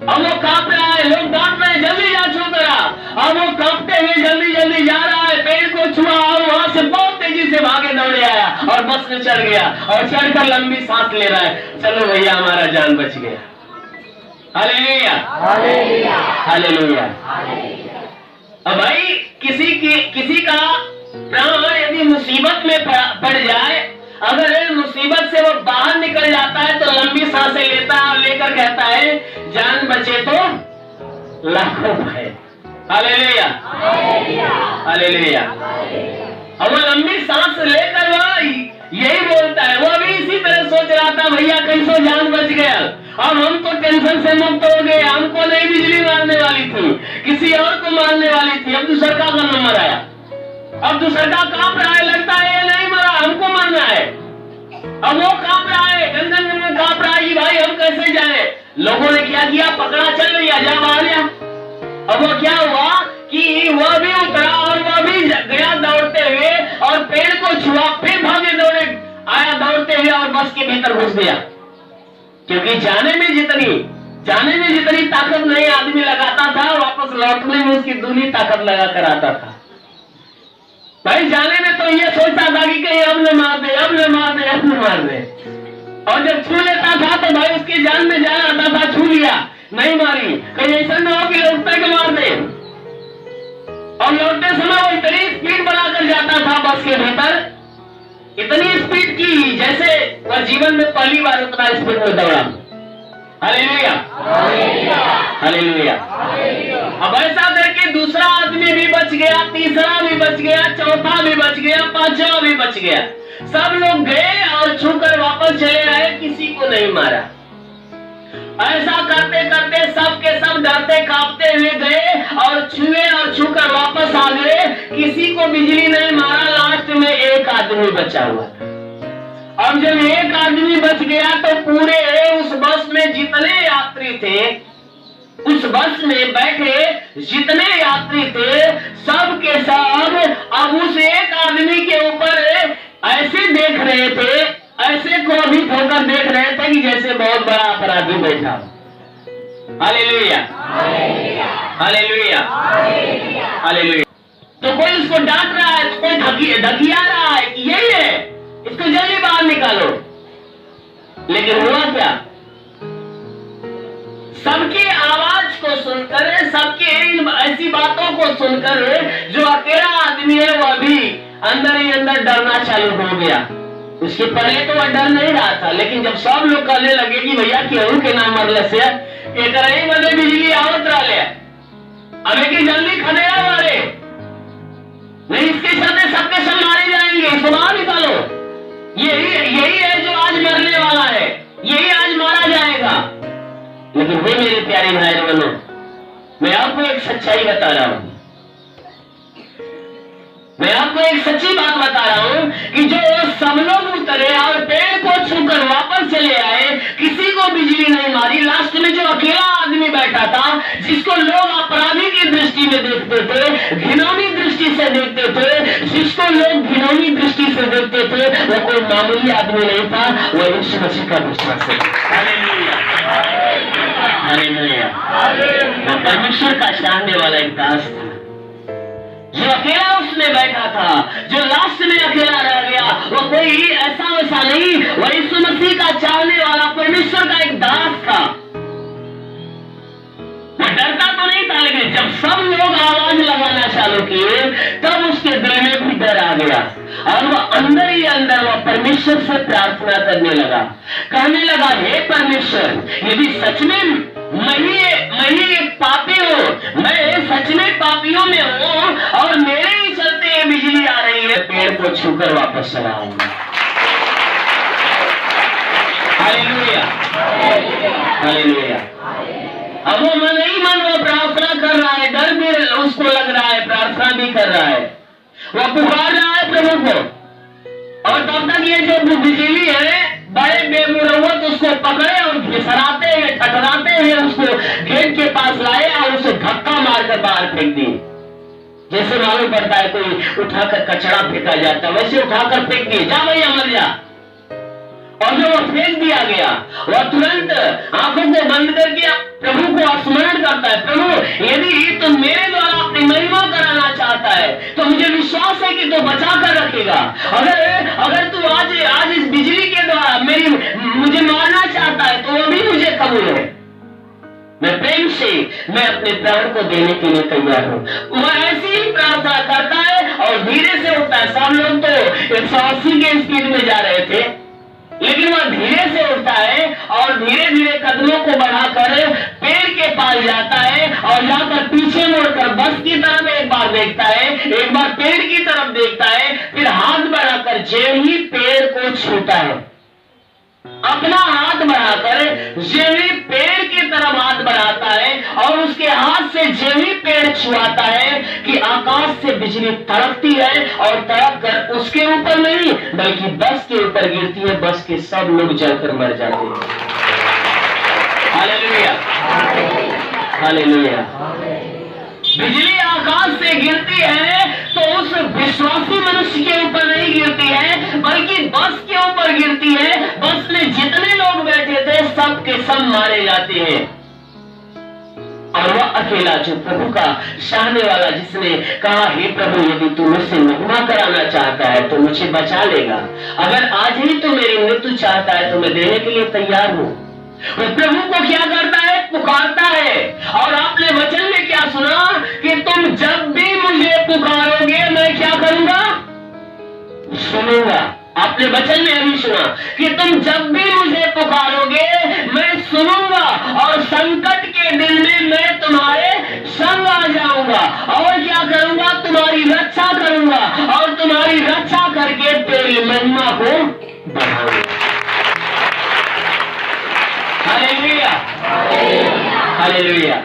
[SPEAKER 3] अब वो कांप रहा है, लोग डांट रहे हैं, जल्दी जा छू करा। अब वो कांपते हुए जल्दी जल्दी जा रहा है, पेड़ को छुआ और वहां से बहुत तेजी से भागे दौड़े आया और बस में चढ़ गया और चढ़कर लंबी सांस ले रहा है, चलो भैया हमारा जान बच गया। Hallelujah, hallelujah, hallelujah. अब भाई किसी का प्राण यदि मुसीबत में पड़ जाए, अगर मुसीबत से वो बाहर निकल जाता है तो लंबी सांसें लेता है और लेकर कहता है जान बचे तो लाखों है। Hallelujah, hallelujah. अब वो लंबी सांस लेकर वह यही बोलता है, वो भी इसी तरह सोच रहा था, भैया कैसो जान बच गया, अब हम तो टेंशन से मुक्त हो गए, हमको नहीं बिजली मारने वाली थी, किसी और को मारने वाली थी। अब दूसरा का नंबर आया, अब दूसरा का कांप रहा है, लगता है ये नहीं मरा, हमको मरना है। अब वो कांप रहा है, गंगन कांप रहा है कि भाई हम कैसे जाए। लोगों ने क्या किया, पकड़ा, चल भैया जा बाहर जा। अब वो क्या हुआ कि वह भी उतरा और वह भी गया दौड़ते हुए और पेड़ को छुआ, फिर भागे दौड़े आया दौड़ते हुए और बस के भीतर घुस गया। क्योंकि जाने में जितनी ताकत नहीं आदमी लगाता था, वापस लौटने में उसकी दूनी ताकत लगा कर आता था। भाई जाने में तो ये सोचता था कि कहीं अब न मार दे, अब न मार दे, अब न मार दे, और जब छू लेता था तो भाई उसकी जान में जान आता था, छू लिया नहीं मारी, कहीं ऐसा न हो कि लौटता के मार दे। और लौटते समय वो इतनी स्पीड बनाकर जाता था बस के भीतर, इतनी स्पीड की जैसे वह जीवन में पहली बार उतना स्पीड में दौड़ा। Hallelujah, hallelujah. अब ऐसा करके दूसरा आदमी भी बच गया, तीसरा भी बच गया, चौथा भी बच गया, पांचवा भी बच गया। सब लोग गए और छूकर वापस चले आए, किसी को नहीं मारा। ऐसा करते करते सब के सब डरते कांपते हुए गए और छुए और छूकर वापस आ गए, किसी को बिजली नहीं मारा। लास्ट में एक आदमी बचा हुआ। अब जब एक आदमी बच गया तो पूरे उस बस में जितने यात्री थे, उस बस में बैठे जितने यात्री थे, सब के सब अब उस एक आदमी के ऊपर ऐसे देख रहे थे, ऐसे क्रोधित होकर देख रहे थे कि जैसे बहुत बड़ा अपराधी बैठा हो। Hallelujah, hallelujah, hallelujah. तो कोई उसको डांट रहा है, तो कोई धकिया रहा है कि यही है, इसको जल्दी बाहर निकालो। लेकिन हुआ क्या, सबकी आवाज को सुनकर, सबके इन ऐसी बातों को सुनकर जो अकेला आदमी है वह भी अंदर ही अंदर डरना चालू हो गया। उसके पहले तो वह डर नहीं रहा था, लेकिन जब सब लोग कहने लगे कि भैया केहू के नाम मरले से एक रही बदे बिजली आवत रहा, अबे की जल्दी खदेड़ा मारे, नहीं इसके साथ सबके सब मारे जाएंगे, इसको बाहर निकालो। यही है जो आज मरने वाला है, यही आज मारा जाएगा। लेकिन वे मेरे प्यारे भाई बहनों, मैं आपको एक सच्चाई बता रहा हूं, मैं आपको एक सच्ची बात बता रहा हूं कि जो सब लोग उतरे और पेड़ को छूकर वापस चले आए, किसी को बिजली नहीं मारी। लास्ट में जो अकेला आदमी बैठा था, जिसको लोग अपराधी की दृष्टि में देखते थे, घिनौनी दृष्टि से देखते थे, जिसको लोग घिनौनी दृष्टि से देखते थे, वो कोई मामूली आदमी नहीं था, वो यीशु मसीह का विश्वास है। Hallelujah, hallelujah. वो परमेश्वर का चाहने वाला एक दास था, जो अकेला उसमें बैठा था, जो लास्ट में अकेला रह गया। वो कोई ऐसा वैसा नहीं, वो यीशु मसीह का चाहने वाला परमेश्वर का एक दास था। वो डरता तो नहीं था, लेकिन जब सब लोग आवाज लगाना चालू किए, तब उसके दिल में भी डर आ गया और वो अंदर ही अंदर वो परमेश्वर से प्रार्थना करने लगा, कहने लगा, हे परमेश्वर, यदि सच में मैं ही एक पापी हूँ, मैं सच में पापियों में हूँ और मेरे ही चलते बिजली आ रही है, पेड़ को छूकर वापस चला आऊंगा। Hallelujah, hallelujah. अब वो मन ही मन वो प्रार्थना कर रहा है, डर भी उसको लग रहा है, प्रार्थना भी कर रहा है, वो पुकार रहा है प्रभु को। और तब तक ये जो बिजली है, बड़े बेमुरवत उसको पकड़े और घिसराते हैं, ठठराते हैं, उसको गेट के पास लाए और उसे धक्का मारकर बाहर फेंक दिए। जैसे मालूम पड़ता है कोई उठाकर कचरा फेंका जाता है, वैसे उठाकर फेंक दिए, जा भैया मर जा। और जो वो फेंक दिया गया, वह तुरंत आंखों को बंद करके प्रभु को स्मरण करता है, प्रभु यदि तुम मेरे द्वारा अपनी महिमा कराना चाहता है तो मुझे विश्वास है कि तू बचा कर रखेगा। अगर तू आज इस बिजली के द्वारा मुझे मारना चाहता है तो वो भी मुझे कबूल है। मैं प्रेम से मैं अपने प्राण को देने के लिए तैयार हूँ। वह ऐसी ही प्रार्थना करता है और धीरे से उठता है। सब लोग तो 180 के स्पीड में जा रहे थे, लेकिन वह धीरे से उठता है और धीरे धीरे कदमों को बढ़ाकर पेड़ के पास जाता है और जाकर पीछे मुड़कर बस की तरफ एक बार देखता है, एक बार पेड़ की तरफ देखता है, फिर हाथ बढ़ाकर जो ही पेड़ को छूता है, अपना हाथ बढ़ाकर जो ही पेड़ की तरफ हाथ बढ़ाता है और उसके हाथ से जो ही पेड़ छुआता है कि आकाश से बिजली तड़कती है और तड़क कर उसके ऊपर नहीं बल्कि बस के ऊपर गिरती है। बस के सब लोग जलकर मर जाते हैं। Hallelujah, hallelujah. बिजली आकाश से गिरती है तो उस विश्वासी मनुष्य के ऊपर नहीं गिरती है बल्कि बस के ऊपर गिरती है। बस में जितने लोग बैठे थे सब के सब मारे जाते हैं और वह अकेला जो प्रभु का चाहने वाला, जिसने कहा, हे प्रभु यदि तू मुझसे महिमा कराना चाहता है तो मुझे बचा लेगा, अगर आज ही तू मेरी मृत्यु चाहता है तो मैं देने के लिए तैयार हूँ। वो प्रभु को क्या करता है? पुकारता है। और आपने वचन में क्या सुना कि तुम जब भी मुझे पुकारोगे मैं क्या करूंगा? सुनूंगा। आपने वचन में अभी सुना कि तुम जब भी मुझे पुकारोगे मैं सुनूंगा और संकट के दिन में मैं तुम्हारे संग आ जाऊंगा और क्या करूंगा? तुम्हारी रक्षा करूंगा और तुम्हारी रक्षा करके तेरी महिमा को बढ़ाऊंगा। Hallelujah, hallelujah.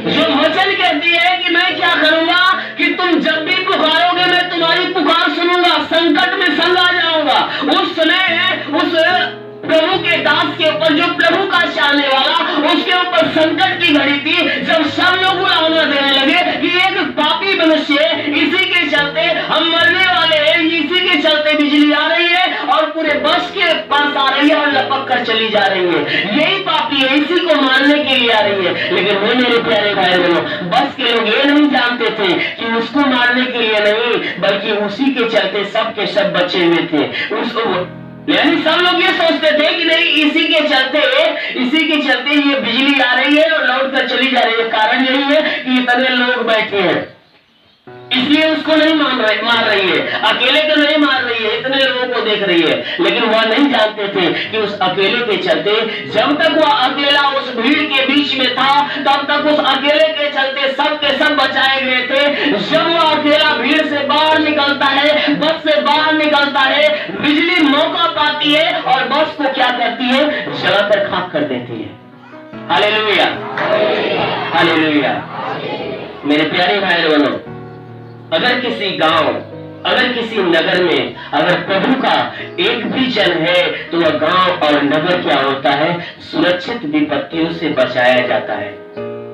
[SPEAKER 3] जो वचन कहती है कि मैं क्या करूंगा कि तुम जब भी पुकारोगे मैं तुम्हारी पुकार सुनूंगा, संकट में संग आ जाऊंगा। उस समय उस प्रभु के दास के ऊपर, जो प्रभु का चाहने वाला, उसके ऊपर संकट की घड़ी थी जब सब लोग उड़ाना देने लगे कि एक पापी मनुष्य, इसी के चलते हम मरने वाले हैं, इसी के चलते बिजली आ रही है और पूरे बस के पास आ रही है और लपक कर चली जा रही है। यही पापी है, इसी को मारने के लिए आ रही है। लेकिन वो मेरे प्यारे भाई बहनों, बस के लोग ये नहीं जानते थे कि उसको मारने के लिए नहीं बल्कि उसी के चलते सब के सब बचे हुए थे। यानी सब लोग ये सोचते थे कि नहीं इसी के चलते ये बिजली आ रही है और लौट कर चली जा रही है। कारण यही है कि इतने लोग बैठे हैं, इसलिए उसको नहीं मार रही है, अकेले को नहीं मार रही है, इतने लोगों को देख रही है। लेकिन वह नहीं जानते थे कि उस अकेले के चलते, जब तक वह अकेला उस भीड़ के बीच में था तब तक उस अकेले के चलते सब के सब बचाए गए थे। जब वह अकेला भीड़ से बाहर निकलता है, बस से बाहर निकलता है, बिजली मौका पाती है और बस को क्या करती है? जलाकर खाक कर देती है। Hallelujah, hallelujah. मेरे प्यारे भाई बहनों, अगर किसी गांव, अगर किसी नगर में अगर प्रभु का एक भी जन है तो वह गांव और नगर क्या होता है? सुरक्षित विपत्तियों से बचाया जाता है,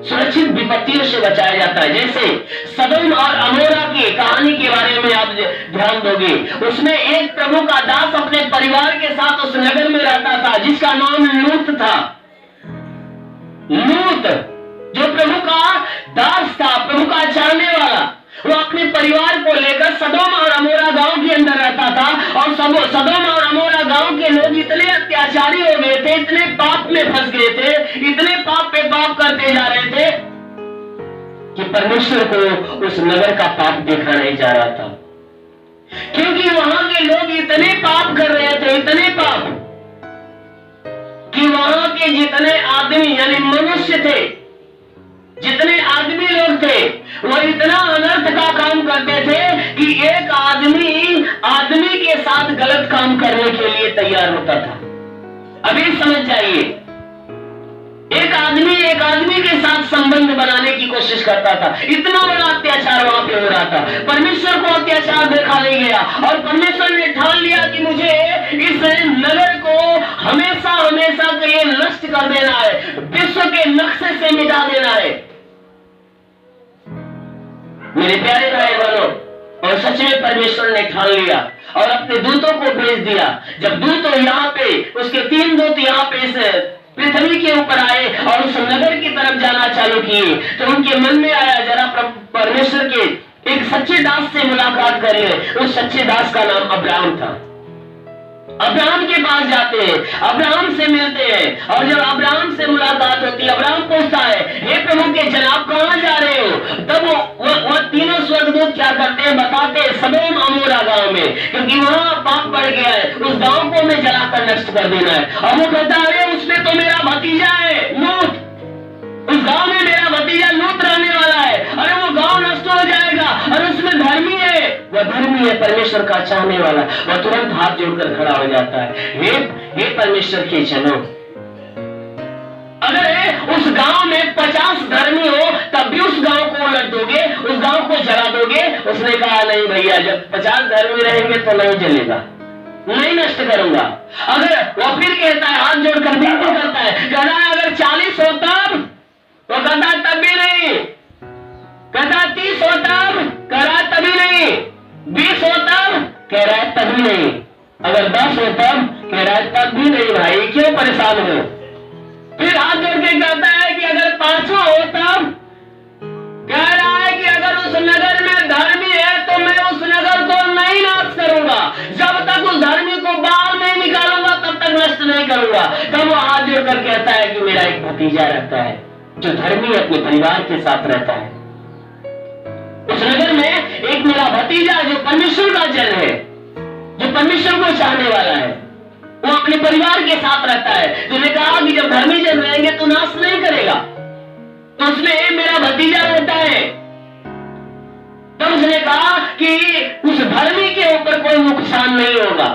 [SPEAKER 3] सुरक्षित विपत्तियों से बचाया जाता है। जैसे सदोम और अमोरा की कहानी के बारे में आप ध्यान दोगे, उसमें एक प्रभु का दास अपने परिवार के साथ उस नगर में रहता था जिसका नाम लूत था। लूत जो प्रभु का दास था, प्रभु का चाहने वाला, वो अपने परिवार को लेकर सदोम और अमोरा गांव के अंदर रहता था। और सदोम और अमोरा गांव के लोग इतने अत्याचारी हो गए थे, इतने पाप में फंस गए थे, इतने पाप पे पाप करते जा रहे थे कि परमेश्वर को उस नगर का पाप देखा नहीं जा रहा था, क्योंकि वहां के लोग इतने पाप कर रहे थे, इतने पाप कि वहां के जितने आदमी यानी मनुष्य थे, जितने आदमी लोग थे, वो इतना अनर्थ का काम करते थे कि एक आदमी के साथ गलत काम करने के लिए तैयार होता था। अभी समझ जाइए, एक आदमी के साथ संबंध बनाने की कोशिश करता था। इतना बड़ा अत्याचार वहां पे हो रहा था। परमेश्वर को अत्याचार देखा नहीं गया और परमेश्वर ने ठान लिया कि मुझे इस नगर को हमेशा हमेशा के लिए नष्ट कर देना है, विश्व के नक्शे से मिटा देना है। मेरे प्यारे भाई बहनों, और सच में परमेश्वर ने ठान लिया और अपने दूतों को भेज दिया। जब दूत यहाँ पे, उसके 3 दूत यहाँ पे इस पृथ्वी के ऊपर आए और उस नगर की तरफ जाना चालू किए, तो उनके मन में आया जरा परमेश्वर के एक सच्चे दास से मुलाकात कर ले। उस सच्चे दास का नाम अब्राहम था। अब्राहम के पास जाते हैं, अब्राहम से मिलते हैं और जब अब्राहम से मुलाकात होती है, अब्राहम पूछता है, हे प्रभु के जन, आप कहां जा रहे हो? तब वो तीनों स्वर्गदूत क्या करते हैं? बताते हैं सदोम अमोरा गांव में, क्योंकि वहां पाप बढ़ गया है, उस गांव को में जलाकर नष्ट कर देना है। और वो कहता है, अरे उसमें तो मेरा भतीजा है लूत, उस गांव में मेरा भतीजा लूत रहने वाला है, अरे वो गांव नष्ट हो जाएगा, और उसमें धर्मी है, वह धर्मी है, परमेश्वर का चाहने वाला। वह तुरंत हाथ जोड़कर खड़ा हो जाता है, हे परमेश्वर के जनों, अगर उस गांव में 50 धर्मी हो तब भी उस गांव को उलट दोगे, उस गांव को जला दोगे? उसने कहा, नहीं भैया, जब 50 धर्मी रहेंगे तो नहीं जलेगा, नहीं नष्ट करूंगा। अगर वो फिर कहता है, हाथ जोड़कर विनती करता है, कहता है अगर 40 हो तब, तो कहता तब भी नहीं, कहता 30 हो तब, कह रहा है तभी नहीं, 20 हो तब, कह रहा है तभी नहीं, अगर 10 हो तब, कह रहा है तब भी नहीं। भाई क्यों परेशान हो? फिर हाथ जोड़ के कहता है कि अगर 5 हो तब, कह रहा है कि अगर उस नगर में धर्मी है तो मैं उस नगर को नहीं नाश करूंगा, जब तक उस धर्मी को बाहर नहीं निकालूंगा तब तक नष्ट नहीं करूंगा। तब वो हाथ जोड़कर कहता है कि मेरा एक भतीजा रहता है जो धर्मी अपने परिवार के साथ रहता है, उस नगर में एक मेरा भतीजा जो परमेश्वर का जन है, जो परमेश्वर को चाहने वाला है, वो अपने परिवार के साथ रहता है। तुमने कहा कि जब धर्मी जन रहेंगे तो नाश नहीं करेगा, तो उसमें मेरा भतीजा रहता है। तब उसने कहा कि उस धर्मी के ऊपर कोई नुकसान नहीं होगा।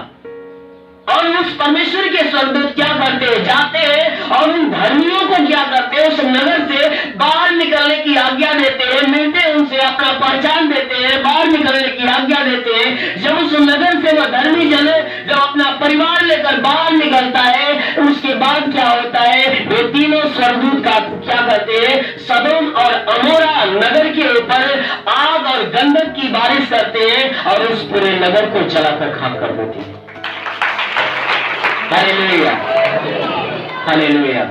[SPEAKER 3] और उस परमेश्वर के स्वर्गदूत क्या करते हैं? जाते हैं और उन धर्मियों को क्या करते हैं? उस नगर से बाहर निकलने की आज्ञा देते हैं, मिलते हैं उनसे, अपना पहचान देते हैं, बाहर निकलने की आज्ञा देते हैं। जब उस नगर से वह धर्मी जन जब अपना परिवार लेकर बाहर निकलता है, उसके बाद क्या होता है? वे तीनों स्वर्गदूत का क्या करते हैं? सदोम और अमोरा नगर के ऊपर आग और गंधक की बारिश करते हैं और उस पूरे नगर को जलाकर खाक कर देते हैं। Hallelujah, hallelujah.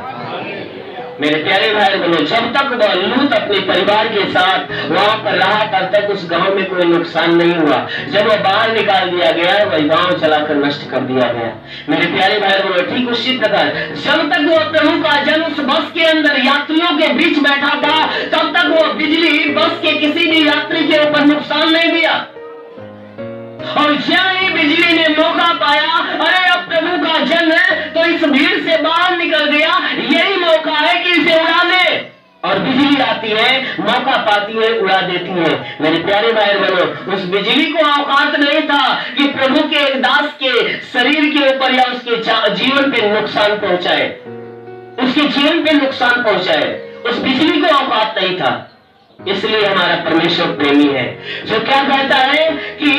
[SPEAKER 3] मेरे प्यारे भाई बहनों, जब तक वह लूत अपने परिवार के साथ वहां पर रहा तब तक उस गांव में कोई नुकसान नहीं हुआ। जब वह बाहर निकाल दिया गया, वह गांव चलाकर नष्ट कर दिया गया। मेरे प्यारे भाई बहनों, ठीक उसी प्रकार जब तक वह प्रभु का जन उस बस के अंदर यात्रियों के बीच बैठा था, तब तक वह बिजली बस के किसी भी यात्री के ऊपर नुकसान नहीं दिया। और ज्यादा ही बिजली ने मौका पाया, अरे अब प्रभु का जन है तो इस भीड़ से बाहर निकल गया, यही मौका है कि इसे उड़ा दे। और बिजली आती है, मौका पाती है, उड़ा देती है। मेरे प्यारे भाई बहनों, उस बिजली को औकात नहीं था कि प्रभु के एक दास के शरीर के ऊपर या उसके जीवन पे नुकसान पहुंचाए। उसके जीवन पे नुकसान पहुंचाए, उस बिजली को औकात नहीं था। इसलिए हमारा परमेश्वर प्रेमी है, जो क्या कहता है कि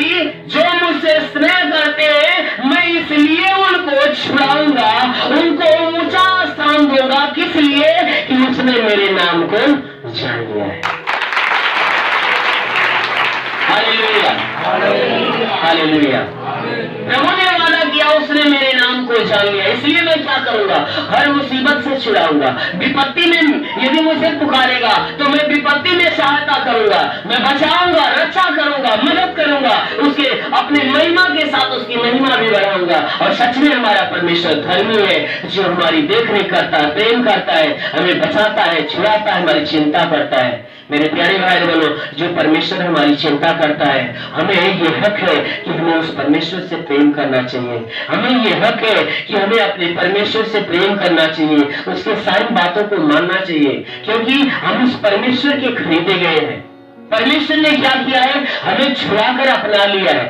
[SPEAKER 3] जो मुझसे स्नेह करते हैं मैं इसलिए उनको छुड़ाऊंगा, उनको ऊंचा स्थान दूंगा। किस लिए? कि उसने मेरे नाम को जान लिया है। Hallelujah, hallelujah. प्रभु ने वादा किया, उसने मेरे नाम को जान लिया, इसलिए मैं क्या करूंगा? हर मुसीबत से छुड़ाऊंगा। विपत्ति में यदि मुझे पुकारेगा तो मैं विपत्ति में सहायता करूंगा, मैं बचाऊंगा, रक्षा करूंगा, मदद करूंगा, उसके अपने महिमा के साथ उसकी महिमा भी बढ़ाऊंगा। और सच में हमारा परमेश्वर धर्मी है, जो हमारी देखरेख करता है, प्रेम करता है, हमें बचाता है, छुड़ाता है, हमारी चिंता करता है। मेरे प्यारे भाई बहनों, जो परमेश्वर हमारी चिंता करता है, हमें ये हक है कि हमें उस परमेश्वर से प्रेम करना चाहिए। हमें ये हक है कि हमें अपने परमेश्वर से प्रेम करना चाहिए, उसके सारी बातों को मानना चाहिए, क्योंकि हम उस परमेश्वर के खरीदे गए हैं। परमेश्वर ने क्या किया है? हमें छुड़ाकर अपना लिया है।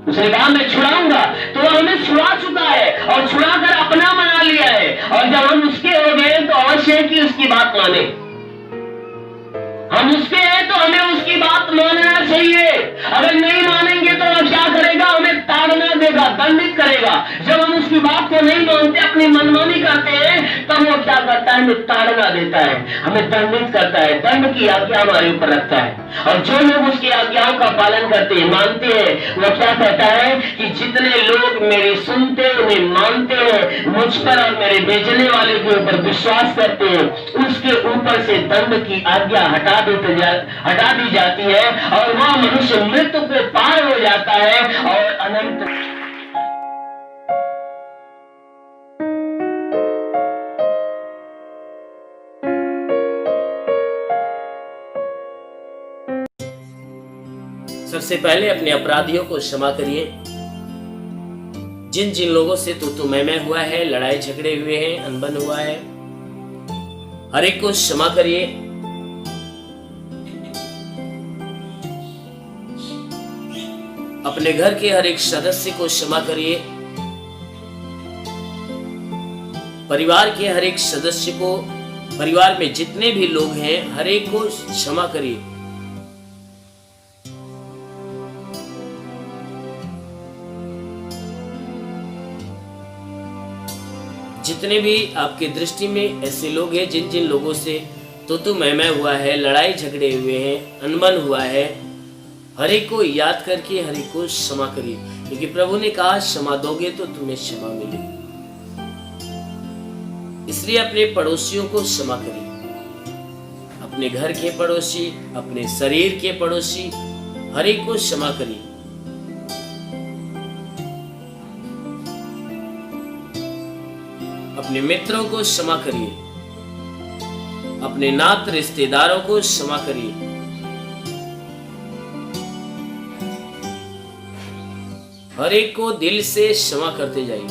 [SPEAKER 3] उसने कहा मैं छुड़ाऊंगा, तो वो हमें छुड़ा चुका है और छुड़ाकर अपना बना लिया है। और जब हम उसके हो गए तो अवश्य है कि उसकी बात माने। हम उसके हैं तो हमें उसकी बात मानना चाहिए। अगर नहीं मानेंगे तो वो क्या करेगा? हमें ताड़ना देगा, दंडित करेगा। जब हम उसकी बात को नहीं मानते, अपनी मनमानी करते हैं, तब वो क्या करता है? हमें ताड़ना देता है, हमें दंडित करता है, दंड की आज्ञा हमारे ऊपर रखता है। और जो लोग उसकी आज्ञाओं का पालन करते हैं, मानते हैं, वो क्या कहता है कि जितने लोग मेरी सुनते उन्हें मानते हैं, मुझ पर और मेरे भेजने वाले के ऊपर विश्वास करते हैं, उसके ऊपर से दंड की आज्ञा हटा दी जाती है और वह मनुष्य मृत्यु को पार हो जाता है और अनंत।
[SPEAKER 4] सबसे पहले अपने अपराधियों को क्षमा करिए। जिन जिन लोगों से तू मैं हुआ है, लड़ाई झगड़े हुए हैं, अनबन हुआ है, हर एक को क्षमा करिए। अपने घर के हर एक सदस्य को क्षमा करिए। परिवार के हर एक सदस्य को, परिवार में जितने भी लोग हैं, हर एक को क्षमा करिए। जितने भी आपके दृष्टि में ऐसे लोग हैं, जिन जिन लोगों से तू मैं हुआ है, लड़ाई झगड़े हुए हैं, अनबन हुआ है, हर एक को याद करके हर एक को क्षमा करिए, क्योंकि प्रभु ने कहा क्षमा दोगे तो तुम्हें क्षमा मिलेगी। इसलिए अपने पड़ोसियों को क्षमा करिए, अपने घर के पड़ोसी, अपने शरीर के पड़ोसी, हर एक को क्षमा करिए। अपने मित्रों को क्षमा करिए, अपने नात रिश्तेदारों को क्षमा करिए। हर एक को दिल से क्षमा करते जाइए।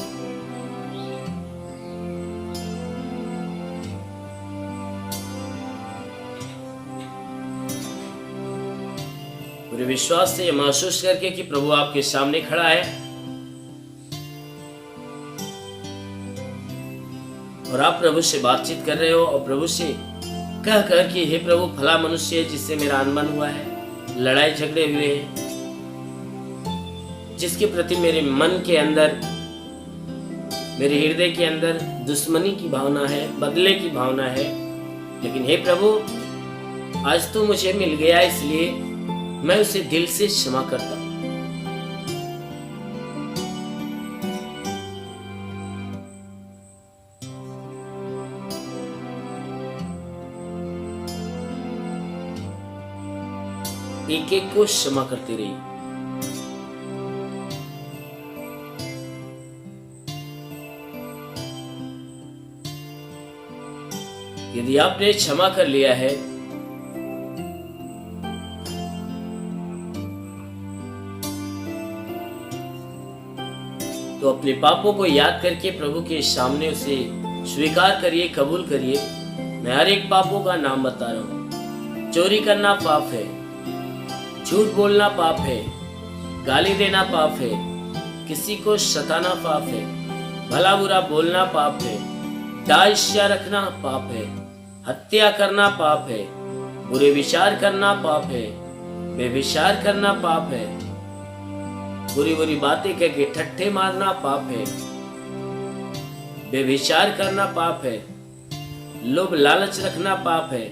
[SPEAKER 4] पूरे विश्वास से महसूस करके कि प्रभु आपके सामने खड़ा है और आप प्रभु से बातचीत कर रहे हो और प्रभु से कह कर कि हे प्रभु, फला मनुष्य है जिससे मेरा अनबन हुआ है, लड़ाई झगड़े हुए हैं, जिसके प्रति मेरे मन के अंदर, मेरे हृदय के अंदर दुश्मनी की भावना है, बदले की भावना है, लेकिन हे प्रभु आज तो मुझे मिल गया, इसलिए मैं उसे दिल से क्षमा करता हूं। एक एक को क्षमा करते रहिए। यदि आपने क्षमा कर लिया है तो अपने पापों को याद करके प्रभु के सामने उसे स्वीकार करिए, कबूल करिए। मैं हर एक पापों का नाम बता रहा हूं। चोरी करना पाप है, झूठ बोलना पाप है, गाली देना पाप है, किसी को सताना पाप है, भला बुरा बोलना पाप है, दास्या रखना पाप है, हत्या करना पाप है, बुरे विचार करना पाप है, बेविचार करना पाप है, बुरी बुरी बातें कह के ठट्ठे मारना पाप है, बेविचार करना पाप है, लोभ लालच रखना पाप है,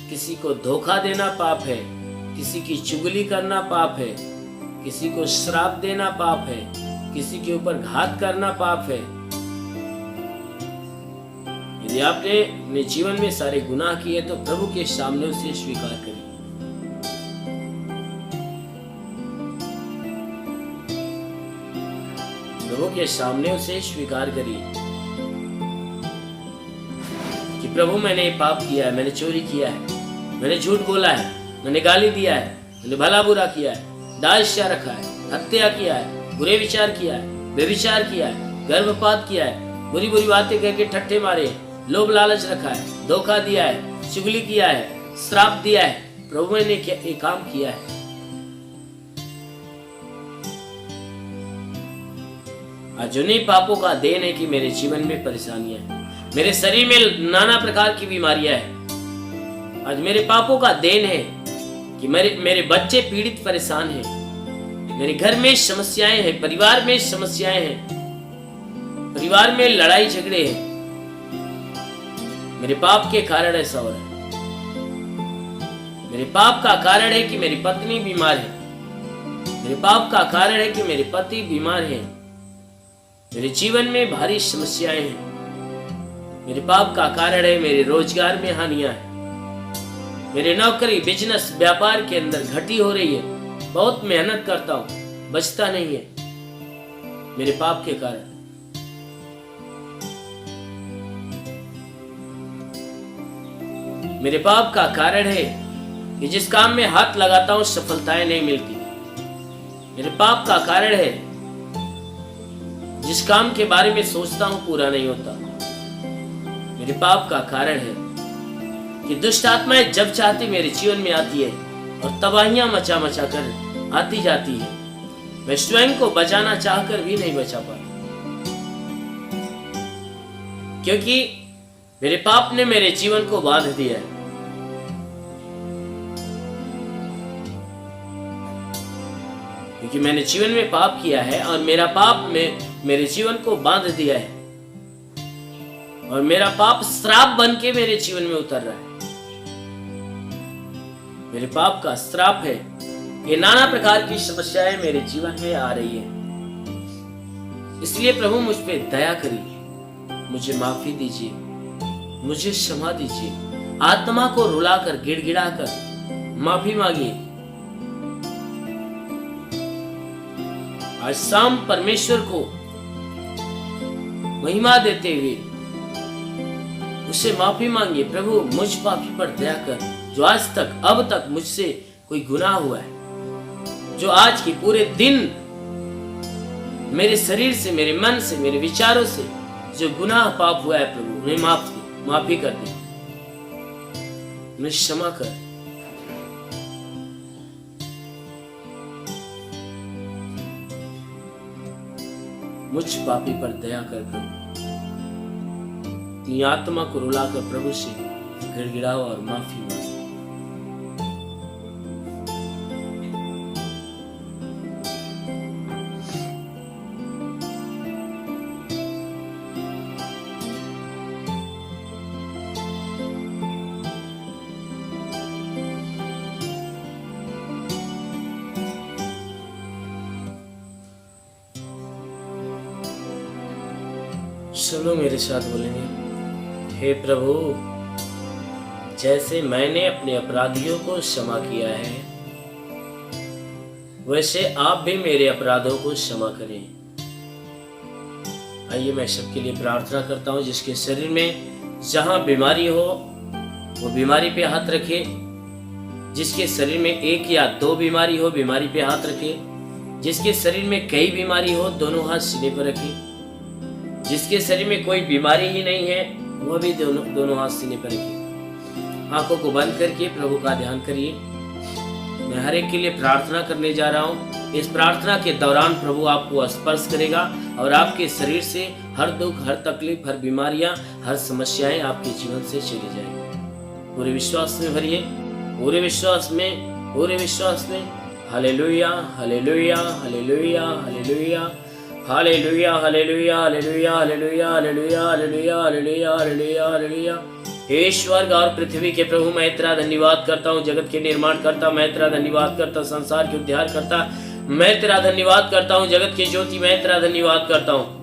[SPEAKER 4] किसी को धोखा देना पाप है, किसी की चुगली करना पाप है, किसी को श्राप देना पाप है, किसी के ऊपर घात करना पाप है। यदि आपने अपने जीवन में सारे गुनाह किए तो प्रभु के सामने उसे स्वीकार करिए। प्रभु के सामने उसे स्वीकार करिए कि प्रभु मैंने ये पाप किया है, मैंने चोरी किया है, मैंने झूठ बोला है, मैंने गाली दिया है, मैंने भला बुरा किया है, दास्या रखा है, हत्या किया है, बुरे विचार किया है, बेविचार किया है, गर्भपात किया है, बुरी बुरी बातें कह के ठट्ठे मारे, लोभ लालच रखा है, धोखा दिया है, चुगली किया है, श्राप दिया है। प्रभु ने ये काम किया है। आज उन्हीं पापों का देन है कि मेरे जीवन में परेशानियां हैं, मेरे शरीर में नाना प्रकार की बीमारियां हैं। आज मेरे पापों का देन है कि मेरे बच्चे पीड़ित परेशान हैं, मेरे घर में समस्याएं हैं, परिवार में समस्याएं हैं, परिवार में लड़ाई झगड़े हैं। मेरे पाप के कारण ऐसा हो रहा है। मेरे पाप का कारण है कि मेरी पत्नी बीमार है, मेरे पाप का कारण है कि मेरे पति बीमार हैं, मेरे जीवन में भारी समस्याएं हैं। मेरे पाप का कारण है मेरे रोजगार में हानियां हैं, मेरे नौकरी बिजनेस व्यापार के अंदर घटी हो रही है, बहुत मेहनत करता हूं, बचता नहीं है, मेरे पाप के कारण। मेरे पाप का कारण है कि जिस काम में हाथ लगाता हूं सफलताएं नहीं मिलती। मेरे पाप का कारण है जिस काम के बारे में सोचता हूं पूरा नहीं होता। मेरे पाप का कारण है कि दुष्ट आत्माएं जब चाहती मेरे जीवन में आती है और तबाहियां मचा मचा कर आती जाती है। मैं स्वयं को बचाना चाहकर भी नहीं बचा पाता, क्योंकि मेरे पाप ने मेरे जीवन को बांध दिया है। क्योंकि मैंने जीवन में पाप किया है और मेरा पाप में मेरे जीवन को बांध दिया है, और मेरा पाप श्राप बन के मेरे जीवन में उतर रहा है। मेरे पाप का श्राप है कि नाना प्रकार की समस्याएं मेरे जीवन में आ रही है। इसलिए प्रभु मुझ पे दया करिए, मुझे माफी दीजिए, मुझे क्षमा दीजिए। आत्मा को रुलाकर गिड़गिड़ाकर माफी मांगिए। आज शाम परमेश्वर को महिमा देते हुए उससे माफी मांगिए। प्रभु मुझ पापी पर दया कर, जो आज तक अब तक मुझसे कोई गुनाह हुआ है, जो आज के पूरे दिन मेरे शरीर से, मेरे मन से, मेरे विचारों से जो गुनाह पाप हुआ है, प्रभु उन्हें माफी कर दे, उन्हें क्षमा कर। मुझ पापी पर दया कर प्रभु। अपनी आत्मा को रुलाकर प्रभु से गिड़गिड़ाओ और माफी मांगो। चलो मेरे साथ बोलेंगे, हे प्रभु, जैसे मैंने अपने अपराधियों को क्षमा किया है, वैसे आप भी मेरे अपराधों को क्षमा करें। आइए मैं सबके लिए प्रार्थना करता हूँ। जिसके शरीर में जहाँ बीमारी हो वो बीमारी पे हाथ रखे। जिसके शरीर में एक या दो बीमारी हो, बीमारी पे हाथ रखे। जिसके शरीर में कई बीमारी हो, दोनों हाथ सीने पर रखे। जिसके शरीर में कोई बीमारी ही नहीं है, वह भी दोनों हाथ सीने पर रखिए। आंखों को बंद करके प्रभु का ध्यान करिए। मैं हर एक के लिए प्रार्थना करने जा रहा हूँ। इस प्रार्थना के दौरान प्रभु आपको स्पर्श करेगा और आपके शरीर से हर दुख, हर तकलीफ, हर बीमारियां, हर समस्याएं आपके जीवन से चली जाएंगी। पूरे विश्वास में भरिए, पूरे विश्वास में, पूरे विश्वास में। Hallelujah, hallelujah, hallelujah, hallelujah, hallelujah, hallelujah, hallelujah, hallelujah, hallelujah, hallelujah, hallelujah, hallelujah, hallelujah. हे स्वर्ग और पृथ्वी के प्रभु, मैं तेरा धन्यवाद करता हूँ। जगत के निर्माण करता, मैं तेरा धन्यवाद करता। संसार के उद्धार करता, मैं तेरा धन्यवाद करता हूँ। जगत की ज्योति, मैं तेरा धन्यवाद करता हूँ।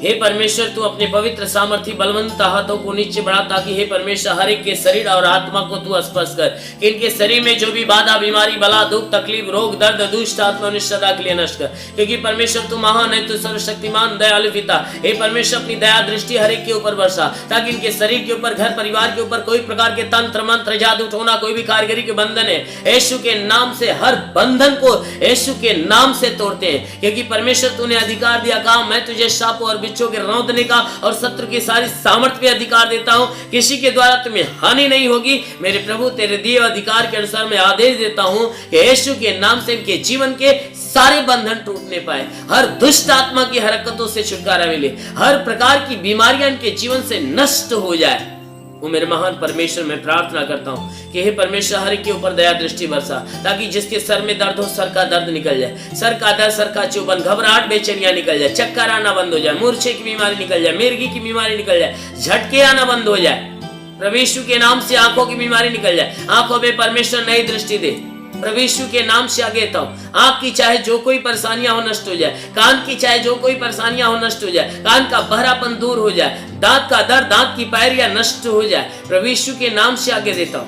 [SPEAKER 4] हे परमेश्वर, तू अपने पवित्र सामर्थी बलवंत हाथों को नीचे बढ़ा, ताकि हे परमेश्वर हर एक के शरीर और आत्मा को तू स्पर्श कर, कि इनके शरीर में जो भी बाधा, बीमारी, बला, दुख, तकलीफ, रोग, दर्द, दुष्ट आत्मा निश्चता के लिए नष्ट कर, क्योंकि परमेश्वर तू महान है, तू सर्वशक्तिमान दयालु पिता। हे परमेश्वर, अपनी दया दृष्टि हर एक के ऊपर बरसा, ताकि इनके शरीर के ऊपर, घर परिवार के ऊपर कोई प्रकार के तंत्र मंत्र, जादू टोना, कोई भी कारीगरी के बंधन है, यीशु के नाम से हर बंधन को यीशु के नाम से तोड़ते हैं, क्योंकि परमेश्वर तूने अधिकार दिया, कहा मैं तुझे सांपों और बिच्छू के रौंदने का और शत्रु की सारी सामर्थ्य पे अधिकार देता हूं, किसी के द्वारा तुम्हें हानि नहीं होगी। मेरे प्रभु, तेरे दिए अधिकार के अनुसार मैं आदेश देता हूं कि यीशु के नाम से इनके जीवन के सारे बंधन टूटने पाए, हर दुष्ट आत्मा की हरकतों से छुटकारा मिले, हर प्रकार की बीमारियां इनके जीवन से नष्ट हो जाए। वो मेरे महान परमेश्वर, मैं प्रार्थना करता हूँ कि हे परमेश्वर हर एक के ऊपर दया दृष्टि बरसा, ताकि जिसके सर में दर्द हो, सर का दर्द निकल जाए, सर का दर्द, सर का चुभन, घबराहट, बेचैनियां निकल जाए, चक्कर आना बंद हो जाए, मूर्छे की बीमारी निकल जाए, मिर्गी की बीमारी निकल जाए, झटके आना बंद हो जाए। प्रभु यीशु के नाम से आंखों की बीमारी निकल जाए, आंखों में परमेश्वर नई दृष्टि दे। प्रभु यीशु के नाम से आगे था, आंख की चाहे जो कोई परेशानियां हो नष्ट हो जाए, कान की चाहे जो कोई परेशानियां हो नष्ट हो जाए, कान का बहरापन दूर हो जाए, दांत का दर्द, दांत की पैरियां नष्ट हो जाए। प्रभु यीशु के नाम से आगे देता हूं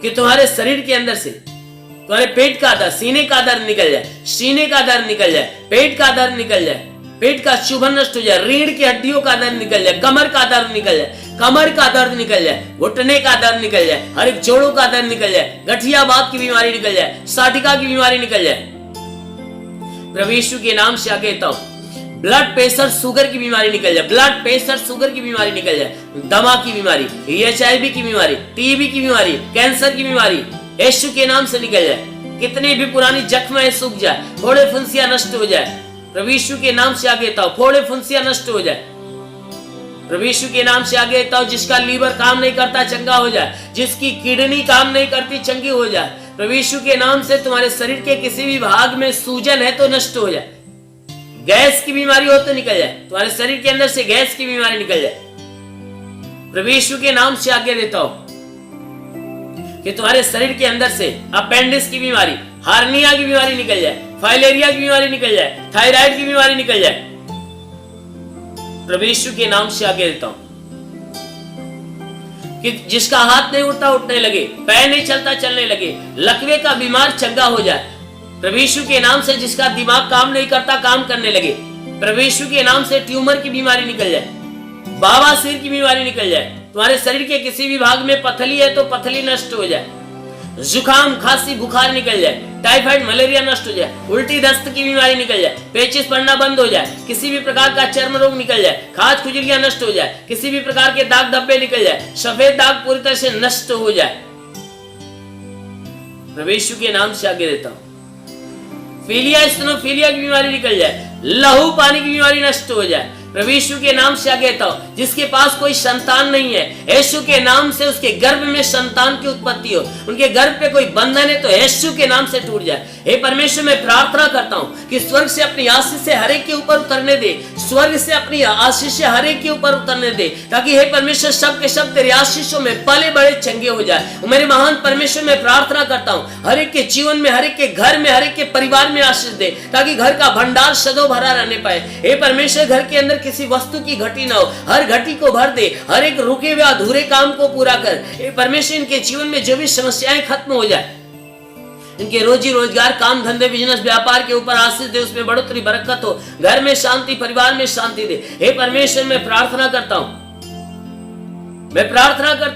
[SPEAKER 4] कि तुम्हारे शरीर के अंदर से, तुम्हारे पेट का दर्द, सीने का दर्द निकल जाए, सीने का दर्द निकल जाए, पेट का दर्द निकल जाए, पेट का चुभन नष्ट हो जाए, रीढ़ की हड्डियों का दर्द निकल जाए, कमर का दर्द निकल जाए, कमर का दर्द निकल जाए, घुटने का दर्द निकल जाए, हर एक जोड़ों का दर्द निकल जाए, गठियावात की बीमारी निकल जाए, साटिका की बीमारी निकल जाए। प्रभु यीशु के नाम से आगे कहता हूं, ब्लड प्रेशर, शुगर की बीमारी निकल जाए, ब्लड प्रेशर, शुगर की बीमारी निकल जाए, दमा की बीमारी, HIV की बीमारी, TB की बीमारी, कैंसर की बीमारी यीशु के नाम से निकल जाए। कितनी भी पुरानी जख्म है सूख जाए, फोड़े फुंसियां नष्ट हो जाए। प्रभु यीशु के नाम से आगे था, फोड़े फुंसियां नष्ट हो जाए। प्रभु यीशु के नाम से आगे था, जिसका लीवर काम नहीं करता चंगा हो जाए, जिसकी किडनी काम नहीं करती चंगी हो जाए। प्रभु यीशु के नाम से तुम्हारे शरीर के किसी भी भाग में सूजन है तो नष्ट हो जाए, गैस की बीमारी हो तो निकल जाए, तुम्हारे शरीर के अंदर से गैस की बीमारी निकल जाए। प्रभु यीशु के नाम से आगे देता हूं कि तुम्हारे शरीर के अंदर से अपेंडिक्स की बीमारी, हार्निया की बीमारी निकल जाए, फाइलेरिया की बीमारी निकल जाए, थायराइड की बीमारी निकल जाए। प्रभु यीशु के नाम से आगे देता हूं कि जिसका हाथ नहीं उठता उठने लगे, पैर नहीं चलता चलने लगे, लकवे का बीमार चंगा हो जाए। प्रभु यीशु के नाम से जिसका दिमाग काम नहीं करता काम करने लगे, प्रभु यीशु के नाम से ट्यूमर की बीमारी निकल जाए, बवासीर की बीमारी निकल जाए। तुम्हारे शरीर के किसी भी भाग में पथली है तो पथली नष्ट हो जाए, जुकाम, खांसी, बुखार निकल जाए, टाइफाइड, मलेरिया नष्ट हो जाए, उल्टी दस्त की बीमारी निकल जाए, पेचिश पड़ना बंद हो जाए, किसी भी प्रकार का चर्म रोग निकल जाए, खाज खुजलियां नष्ट हो जाए, किसी भी प्रकार के दाग धब्बे निकल जाए, सफेद दाग पूरी तरह से नष्ट हो जाए। प्रभु यीशु के नाम से आगे देता हूं, फीलिया, स्टेनोफीलिया की बीमारी निकल जाए, लहू पानी की बीमारी नष्ट हो जाए। प्रभु यीशु के नाम से आगे था, जिसके पास कोई संतान नहीं है, यीशु के नाम से उसके गर्भ में संतान की उत्पत्ति हो, उनके गर्भ पे कोई बंधन है तो यीशु के नाम से टूट जाए। हे परमेश्वर, मैं प्रार्थना करता हूँ कि स्वर्ग से अपनी आशीष से हर एक के ऊपर उतरने दे, स्वर्ग से अपनी आशीष से हर एक के ऊपर उतरने दे, ताकि हे परमेश्वर सब के सब तेरे आशीषों में पले बड़े चंगे हो जाए। मेरे महान परमेश्वर, मैं प्रार्थना करता हूँ हर एक के जीवन में, हर एक के घर में, हर एक के परिवार में आशीष दे, ताकि घर का भंडार सदैव भरा रहने पाए। हे परमेश्वर, घर के अंदर किसी वस्तु की घटी ना हो, हर घटी को भर दे, हर एक रुके हुए अधूरे काम को पूरा कर। हे परमेश्वर, इनके जीवन में जो भी समस्याएं खत्म हो जाए, इनके रोजी रोजगार, काम धंधे, बिजनेस, व्यापार के ऊपर आशीष दे, उसमें बढ़ोतरी, बरकत हो, घर में शांति, परिवार में शांति दे। हे परमेश्वर, मैं प्रार्थना करता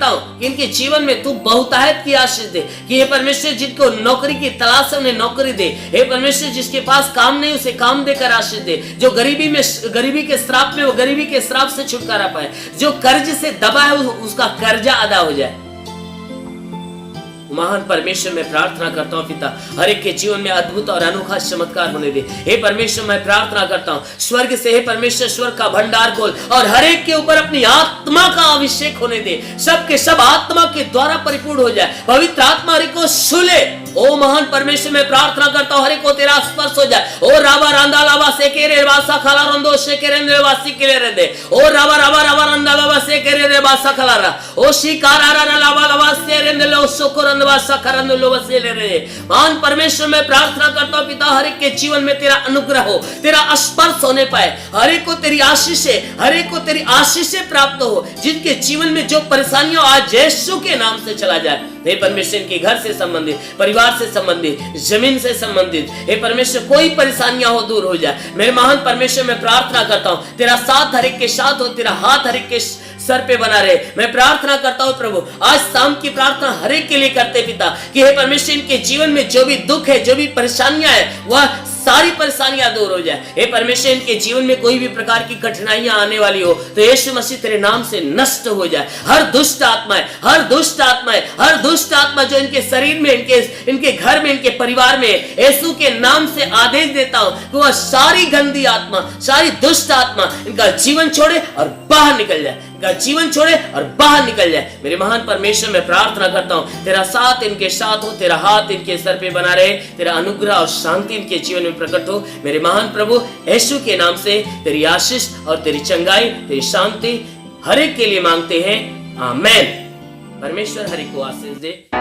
[SPEAKER 4] हूं कि इनके जीवन में तू बहुतायत की आशीष दे, कि हे परमेश्वर, जिनको नौकरी की तलाश है उन्हें नौकरी दे। हे परमेश्वर, जिसके पास काम नहीं उसे काम देकर आशीष दे, जो गरीबी के श्राप में वो गरीबी के श्राप से छुटकारा पाए, जो कर्ज से दबा है उसका कर्जा अदा हो जाए। महान परमेश्वर मैं प्रार्थना करता हूँ पिता, हर एक के जीवन में अद्भुत और अनोखा चमत्कार होने दे। हे परमेश्वर मैं प्रार्थना करता हूँ स्वर्ग से, हे परमेश्वर स्वर्ग का भंडार खोल और हर एक के ऊपर अपनी आत्मा का अभिषेक होने दे, सब के सब आत्मा के द्वारा परिपूर्ण हो जाए। पवित्र आत्मा हर एक को छूले। ओ महान परमेश्वर मैं प्रार्थना करता हूँ हर एक को तेरा स्पर्श हो जाए। ओ राबा रांदा लाबा सेकेरे वासा खला रंदो सेकेरे वासी के रे दे। ओ राबा राबा राबा रंदा लाबा सेकेरे वासा खला रा। ओ शिकारा रा लाबा लाबा से रे लो सोकोरन वासा खरन लो वसे ले रे। महान परमेश्वर मैं प्रार्थना करता हूँ पिता हर एक के जीवन में तेरा अनुग्रह हो, तेरा स्पर्श होने पाए, हर एक को तेरी आशीषें, हर एक को तेरी आशीषें प्राप्त हो। जिनके जीवन में जो परेशानियां आज यीशु के नाम से चला जाए। हे परमेश्वर इनके घर से संबंधित, परिवार से संबंधित, जमीन से संबंधित, हे परमेश्वर कोई परेशानियां हो दूर हो जाए। मेरे महान परमेश्वर मैं प्रार्थना करता हूँ तेरा साथ हर एक के साथ हो, तेरा हाथ हर एक के सर पे बना रहे। मैं प्रार्थना करता हूँ प्रभु आज शाम की प्रार्थना हर एक के लिए करते पिता कि हे परमेश्वर इनके जीवन में जो भी दुख है, जो भी परेशानियां है, वह सारी परेशानियां दूर हो जाए। हे परमेश्वर इनके जीवन में कोई भी प्रकार की कठिनाइयां आने वाली हो तो यीशु मसीह तेरे नाम से नष्ट हो जाए। हर दुष्ट आत्माएं, हर दुष्ट आत्माएं, हर दुष्ट आत्मा जो इनके शरीर में, इनके घर में, इनके परिवार में, यीशु के नाम से आदेश देता हूं कि वह सारी गंदी आत्मा, सारी दुष्ट आत्मा इनका जीवन छोड़े और बाहर निकल जाए, इनका जीवन छोड़े और बाहर निकल जाए। मेरे महान परमेश्वर मैं प्रार्थना करता हूं तेरा साथ इनके साथ हो, तेरा हाथ इनके सर पे बना रहे, तेरा अनुग्रह और शांति इनके जीवन में प्रकट हो। मेरे महान प्रभु यीशु के नाम से तेरी आशीष और तेरी चंगाई, तेरी शांति हर एक के लिए मांगते हैं, आमेन। परमेश्वर हर एक को आशीष दे।